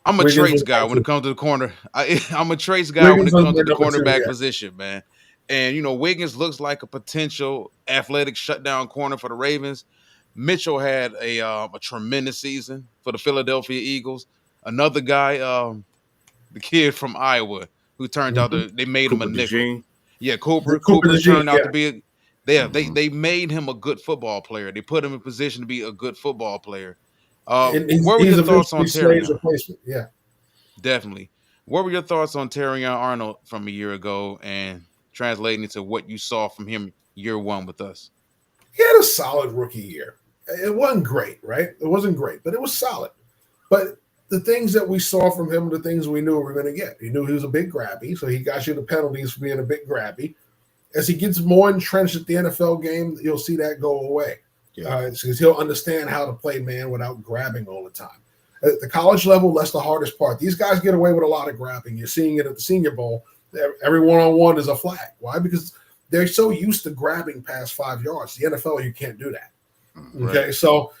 S1: I'm a traits guy when it comes to the corner. I'm a traits guy when it comes to the cornerback position, man. And, Wiggins looks like a potential athletic shutdown corner for the Ravens. Mitchell had a tremendous season for the Philadelphia Eagles. Another guy, the kid from Iowa who turned out
S2: Mhm.
S1: to they made him a
S3: Cooper
S1: nickel.
S3: DeJean.
S1: Yeah,
S2: The
S1: Cooper.
S2: Cooper
S1: Cooper
S2: DeJean,
S1: turned out
S2: yeah.
S1: to be
S3: Hmm.
S1: they made him a good football player. They put him in position to be a good football player.
S2: And
S1: What were
S2: he's
S1: your thoughts
S2: eventually
S1: on
S2: Slade's
S1: Terrion?
S2: replacement. Yeah.
S1: Definitely. What were your thoughts on Terrion Arnold from a year ago and translating to what you saw from him year one with us?
S2: He had a solid rookie year. It wasn't great, right? It wasn't great, but it was solid. But the things that we saw from him, the things we knew we were going to get. He knew he was a big grabby, so he got you the penalties for being a big grabby. As he gets more entrenched at the NFL game, you'll see that go away.
S3: Yeah.
S2: Because he'll understand how to play man without grabbing all the time. At the college level, that's the hardest part. These guys get away with a lot of grabbing. You're seeing it at the Senior Bowl. Every one-on-one is a flag. Why? Because they're so used to grabbing past 5 yards. The NFL, you can't do that.
S1: Right.
S2: Okay, so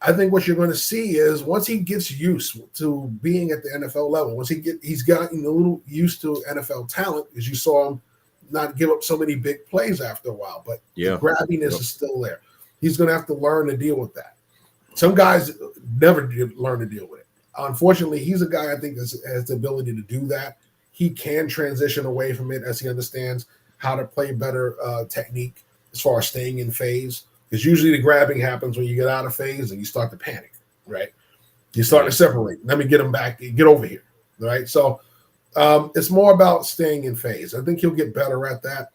S2: I think what you're going to see is once he gets used to being at the NFL level, he's gotten a little used to NFL talent, as you saw him not give up so many big plays after a while, but
S3: Yeah.
S2: the grabbiness is still there. He's going to have to learn to deal with that. Some guys never learn to deal with it. Unfortunately, he's a guy I think that has the ability to do that. He can transition away from it as he understands how to play better technique as far as staying in phase. Because usually the grabbing happens when you get out of phase and you start to panic, right? You start to separate. Let me get him back. Get over here, right? So it's more about staying in phase. I think he'll get better at that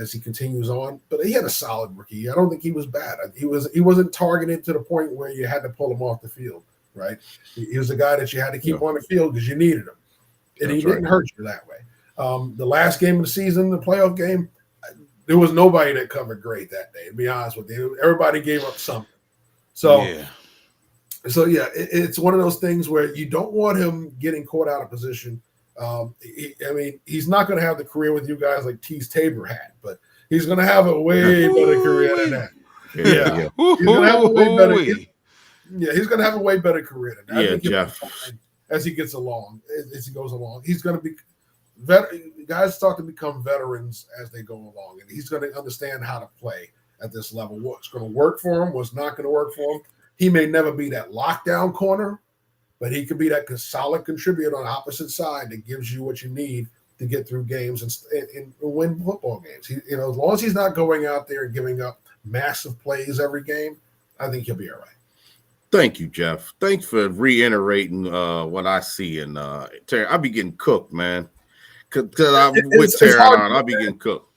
S2: as he continues on. But he had a solid rookie year. I don't think he was bad. He wasn't targeted to the point where you had to pull him off the field, right? He was a guy that you had to keep on the field because you needed him, and he didn't hurt you that way. The last game of the season, the playoff game, there was nobody that covered great that day. To be honest with you, everybody gave up something. So yeah, it's one of those things where you don't want him getting caught out of position. He's not going to have the career with you guys like Tease Tabor had, but he's going to have a way better career than that. Yeah. He's going to have a way better. He's going to have a way better career than that. I think
S3: Jeff.
S2: as he gets along, as he goes along, he's going to be. Guys start to become veterans as they go along, and he's going to understand how to play at this level. What's going to work for him, what's not going to work for him. He may never be that lockdown corner, but he could be that solid contributor on the opposite side that gives you what you need to get through games and win football games. As long as he's not going out there and giving up massive plays every game, I think he'll be all right.
S3: Thank you, Jeff. Thanks for reiterating what I see. And Terry, I'll be getting cooked, man. Because I'm with Terry on, I'll be getting cooked.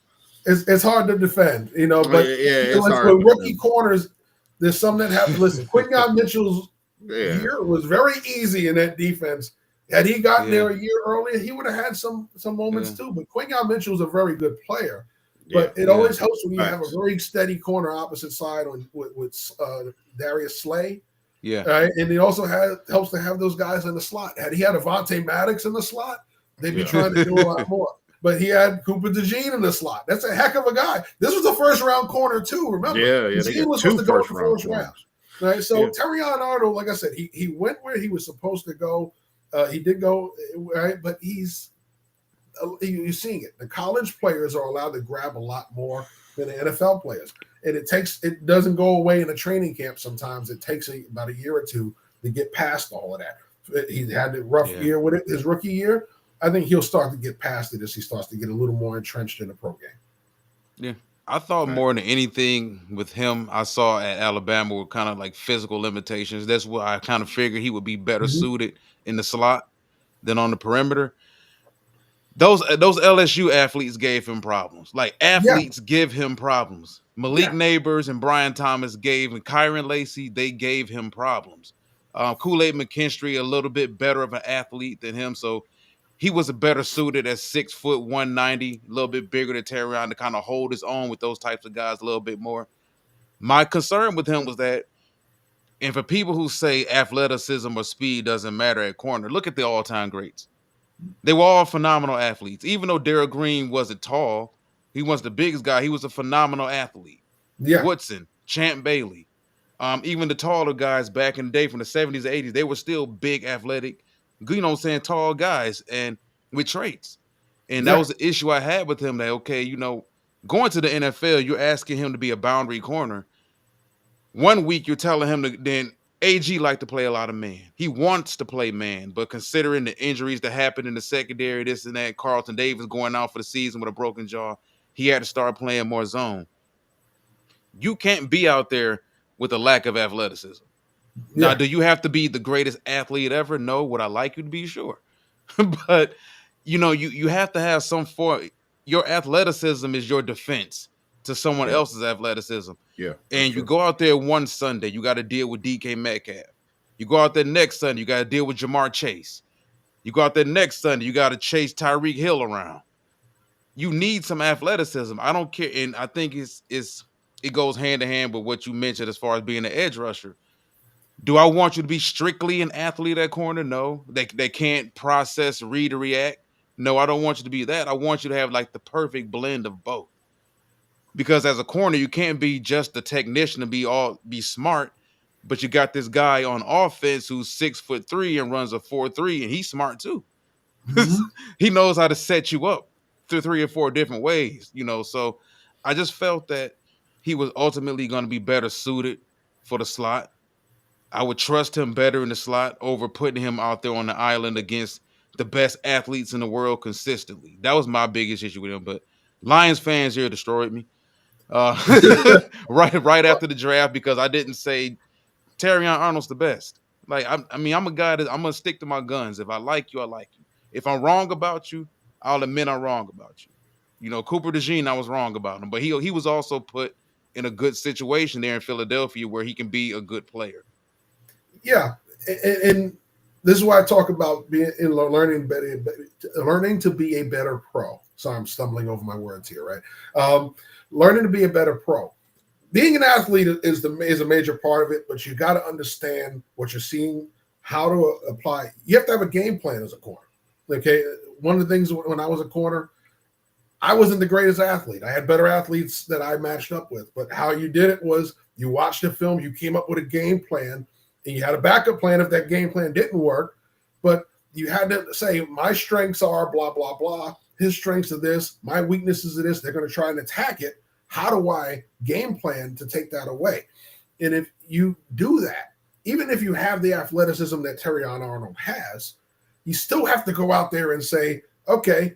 S2: It's hard to defend, but
S3: it's hard
S2: with rookie corners, there's some that have to listen. Quinyon Mitchell's year was very easy in that defense. Had he gotten there a year earlier, he would have had some moments too. But Quinyon Mitchell's a very good player. But it always helps when you have a very steady corner opposite side with Darius Slay.
S1: Yeah.
S2: Right? And it also helps to have those guys in the slot. Had he had Avonte Maddox in the slot, they'd be trying to do a lot more. But he had Cooper DeJean in the slot. That's a heck of a guy. This was a first-round corner, too, remember?
S3: Yeah.
S2: DeJean was supposed to go in the first round. Right? So Terrion Arnold, like I said, he went where he was supposed to go. He did go, right? But you're seeing it. The college players are allowed to grab a lot more than the NFL players. And it doesn't go away in a training camp sometimes. It takes about a year or two to get past all of that. He had a rough year with it, his rookie year. I think he'll start to get past it as he starts to get a little more entrenched in the pro game.
S1: Yeah. I thought more than anything with him, I saw at Alabama were kind of like physical limitations. That's why I kind of figured he would be better suited in the slot than on the perimeter. Those LSU athletes gave him problems. Like athletes give him problems. Malik Neighbors and Brian Thomas and Kyron Lacey, they gave him problems. Kool-Aid McKinstry, a little bit better of an athlete than him. So he was a better suited at 6 foot 190, a little bit bigger than Terrion to kind of hold his own with those types of guys a little bit more. My concern with him was that, and for people who say athleticism or speed doesn't matter at corner, look at the all-time greats. They were all phenomenal athletes. Even though Darrell Green wasn't tall, he wasn't the biggest guy. He was a phenomenal athlete.
S2: Yeah.
S1: Woodson, Champ Bailey, even the taller guys back in the day from the 70s, 80s, they were still big, athletic, tall guys and with traits. And that was the issue I had with him. That, going to the NFL, you're asking him to be a boundary corner. 1 week, you're telling him to then AG like to play a lot of man. He wants to play man, but considering the injuries that happened in the secondary, this and that, Carlton Davis going out for the season with a broken jaw, he had to start playing more zone. You can't be out there with a lack of athleticism. Now,
S2: Yeah,
S1: do you have to be the greatest athlete ever? No. Would I like you to be? Sure. But you have to have some form. Your athleticism is your defense to someone
S3: Yeah,
S1: else's athleticism.
S3: yeah, that's
S1: And you
S3: true.
S1: go out there one Sunday, you got to deal with DK Metcalf. You go out there next Sunday, you got to deal with Jamar Chase. You go out there next Sunday, you got to chase Tyreek Hill around. You need some athleticism. I don't care, and I think it goes hand in hand with what you mentioned as far as being an edge rusher. Do I want you to be strictly an athlete at corner? No. They can't process, read, or react. No, I don't want you to be that. I want you to have like the perfect blend of both. Because as a corner, you can't be just the technician and be smart, but you got this guy on offense who's 6'3" and runs a 4.3, and he's smart too.
S2: hmm
S1: He knows how to set you up through 3 or 4 different ways. So I just felt that he was ultimately going to be better suited for the slot. I would trust him better in the slot over putting him out there on the island against the best athletes in the world consistently. That was my biggest issue with him. But Lions fans here destroyed me uh, right after the draft because I didn't say Terrion Arnold's the best. Like I'm a guy that I'm gonna stick to my guns. If I like you, I like you. If I'm wrong about you, I'll admit I'm wrong about you. Cooper DeJean, I was wrong about him, but he was also put in a good situation there in Philadelphia where he can be a good player.
S2: yeah, and this is why I talk about being in learning to be a better pro. Sorry, I'm stumbling over my words here. Right, learning to be a better pro. Being an athlete is a major part of it, but you got to understand what you're seeing, how to apply. You have to have a game plan as a corner. Okay, one of the things when I was a corner, I wasn't the greatest athlete. I had better athletes that I matched up with, but how you did it was you watched the film, you came up with a game plan, and you had a backup plan if that game plan didn't work. But you had to say, my strengths are blah, blah, blah. His strengths are this. My weaknesses are this. They're going to try and attack it. How do I game plan to take that away? And if you do that, even if you have the athleticism that Terrion Arnold has, you still have to go out there and say, okay,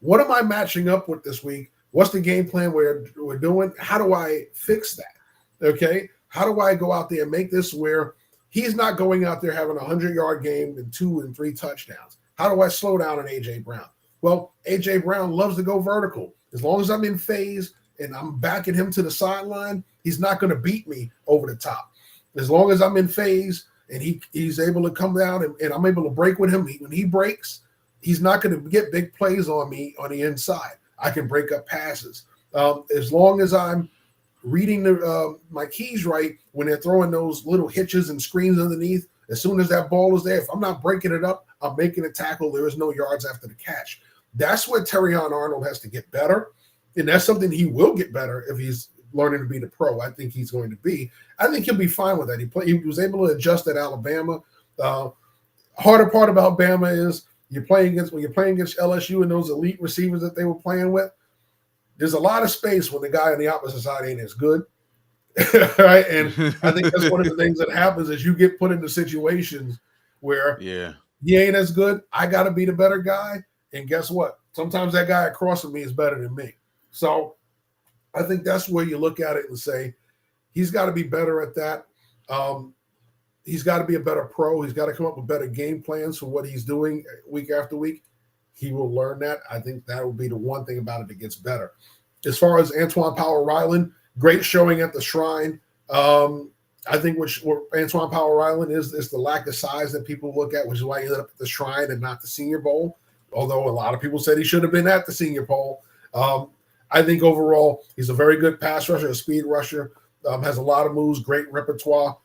S2: what am I matching up with this week? What's the game plan we're doing? How do I fix that? Okay. How do I go out there and make this where he's not going out there having a 100-yard game and 2 and 3 touchdowns? How do I slow down on A.J. Brown? Well, A.J. Brown loves to go vertical. As long as I'm in phase and I'm backing him to the sideline, he's not going to beat me over the top. As long as I'm in phase and he's able to come down and I'm able to break with him, when he breaks, he's not going to get big plays on me on the inside. I can break up passes. As long as I'm reading my keys right when they're throwing those little hitches and screens underneath, as soon as that ball is there, if I'm not breaking it up, I'm making a tackle. There is no yards after the catch. That's where Terrion Arnold has to get better. And that's something he will get better if he's learning to be the pro. I think he's going to be. I think he'll be fine with that. He was able to adjust at Alabama. Harder part about Bama is when you're playing against LSU and those elite receivers that they were playing with, there's a lot of space when the guy on the opposite side ain't as good. Right. And I think that's one of the things that happens is you get put into situations where he ain't as good. I got to be the better guy. And guess what? Sometimes that guy across from me is better than me. So I think that's where you look at it and say, he's got to be better at that. He's got to be a better pro. He's got to come up with better game plans for what he's doing week after week. He will learn that. I think that will be the one thing about it that gets better. As far as Antoine Powell-Ryland, great showing at the Shrine. I think what Antoine Powell-Ryland is the lack of size that people look at, which is why he ended up at the Shrine and not the Senior Bowl, although a lot of people said he should have been at the Senior Bowl. I think overall he's a very good pass rusher, a speed rusher, has a lot of moves, great repertoire,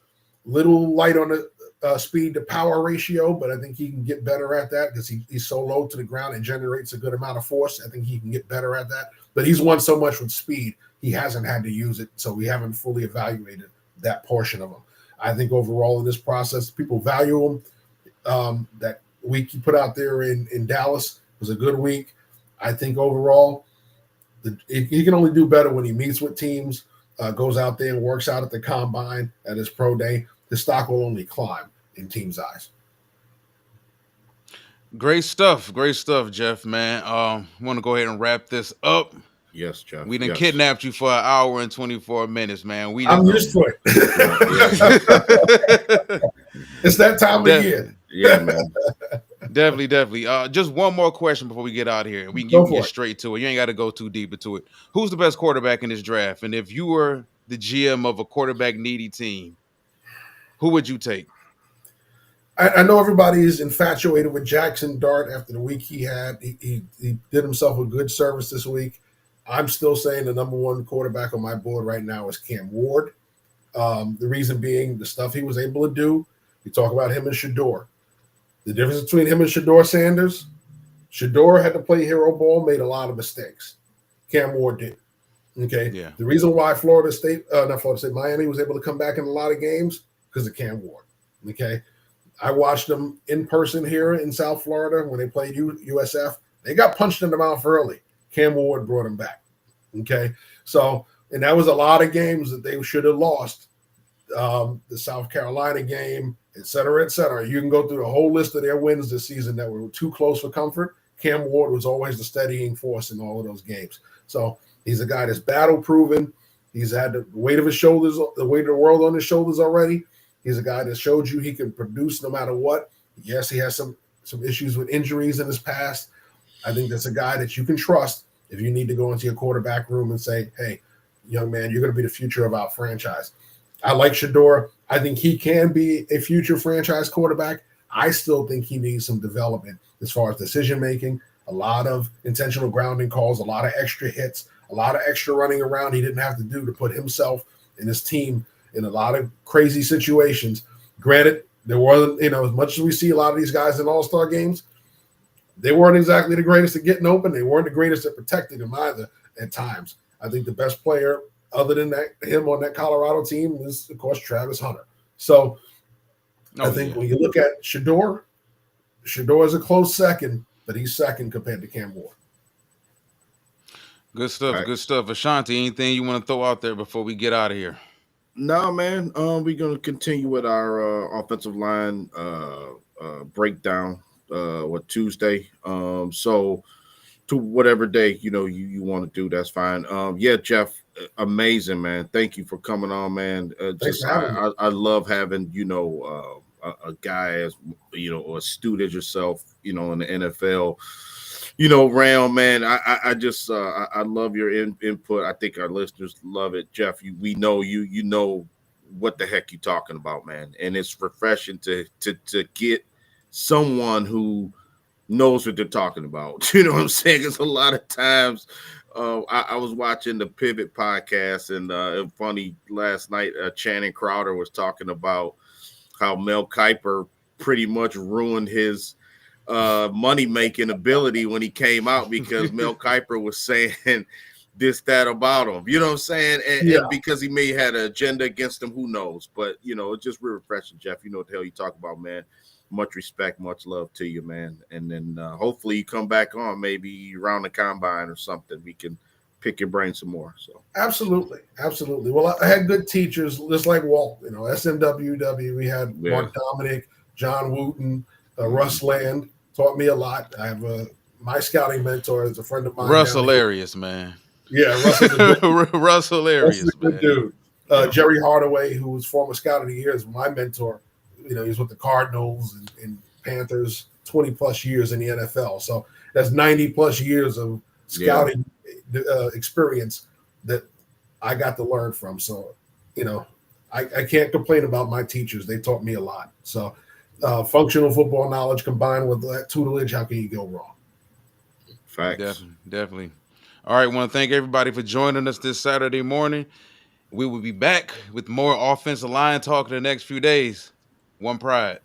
S2: little light on the speed to power ratio, but I think he can get better at that because he's so low to the ground and generates a good amount of force. I think he can get better at that. But he's won so much with speed, he hasn't had to use it, so we haven't fully evaluated that portion of him. I think overall in this process, people value him. That week he put out there in Dallas was a good week. I think overall, he can only do better when he meets with teams, goes out there and works out at the combine at his pro day. his stock will only climb in teams' eyes.
S1: Great stuff, Jeff. Man, want to go ahead and wrap this up.
S3: Yes, Jeff.
S1: We done
S3: Yes.
S1: kidnapped you for an hour and 24 minutes, man. We
S2: I'm
S1: done.
S2: used to
S3: Yeah,
S2: it. It's that time of year.
S3: yeah, man.
S1: Definitely. Just one more question before we get out of here. You
S2: Go
S1: can get
S2: for it.
S1: straight to it. You ain't got to go too deep into it. Who's the best quarterback in this draft? And if you were the GM of a quarterback needy team, who would you take?
S2: I know everybody is infatuated with Jackson Dart after the week he had. He did himself a good service this week. I'm still saying the number one quarterback on my board right now is Cam Ward. The reason being the stuff he was able to do. We talk about him and Shador. The difference between him and Shador Sanders, Shador had to play hero ball, made a lot of mistakes. Cam Ward did. Okay.
S1: Yeah.
S2: The reason why Miami was able to come back in a lot of games because of Cam Ward. Okay. I watched them in person here in South Florida when they played USF. They got punched in the mouth early. Cam Ward brought them back. Okay. So, and that was a lot of games that they should have lost. The South Carolina game, et cetera, et cetera. You can go through the whole list of their wins this season that were too close for comfort. Cam Ward was always the steadying force in all of those games. So he's a guy that's battle proven. He's had the weight of his shoulders, the weight of the world on his shoulders already. He's a guy that showed you he can produce no matter what. Yes, he has some issues with injuries in his past. I think that's a guy that you can trust if you need to go into your quarterback room and say, hey, young man, you're going to be the future of our franchise. I like Shador. I think he can be a future franchise quarterback. I still think he needs some development as far as decision-making, a lot of intentional grounding calls, a lot of extra hits, a lot of extra running around he didn't have to do to put himself and his team in a lot of crazy situations. Granted, there wasn't, as much as we see a lot of these guys in all-star games, they weren't exactly the greatest at getting open. They weren't the greatest at protecting them either at times. I think the best player other than him on that Colorado team is, of course, Travis Hunter. So I think when you look at Shador is a close second, but he's second compared to Cam Ward.
S1: Good stuff. Right. Good stuff. Ashanti, anything you want to throw out there before we get out of here?
S3: No, man. We're going to continue with our offensive line breakdown with Tuesday. So to whatever day, you want to do, that's fine. Yeah, Jeff, amazing, man. Thank you for coming on, man. I love having, a guy as, or astute as yourself, in the NFL, realm, man. I just I love your input. I think our listeners love it. Jeff, we know you know what the heck you're talking about, man. And it's refreshing to get someone who knows what they're talking about. You know what I'm saying? Because a lot of times I was watching the Pivot podcast, and it was funny last night, Channing Crowder was talking about how Mel Kiper pretty much ruined his money-making ability when he came out, because Mel Kiper was saying this, that about him. You know what I'm saying? And because he may have had an agenda against him, who knows? But, it's just real refreshing, Jeff. You know what the hell you talk about, man. Much respect, much love to you, man. And then hopefully you come back on maybe around the combine or something. We can pick your brain some more. So
S2: absolutely. Well, I had good teachers, just like Walt, SMWW. We had Mark Dominic, John Wooten, Russ Land taught me a lot. I have my scouting mentor is a friend of mine.
S1: Russ hilarious, man.
S2: Yeah, Russ is a good
S1: Russ hilarious,
S2: man. Dude. Jerry Hardaway, who was former scout of the year, is my mentor. He's with the Cardinals and Panthers, 20 plus years in the NFL. So that's 90 plus years of scouting experience that I got to learn from. So, I can't complain about my teachers. They taught me a lot. So functional football knowledge combined with that tutelage, how can you go wrong?
S3: Facts.
S1: Definitely. All right. I want to thank everybody for joining us this Saturday morning. We will be back with more offensive line talk in the next few days. One Pride.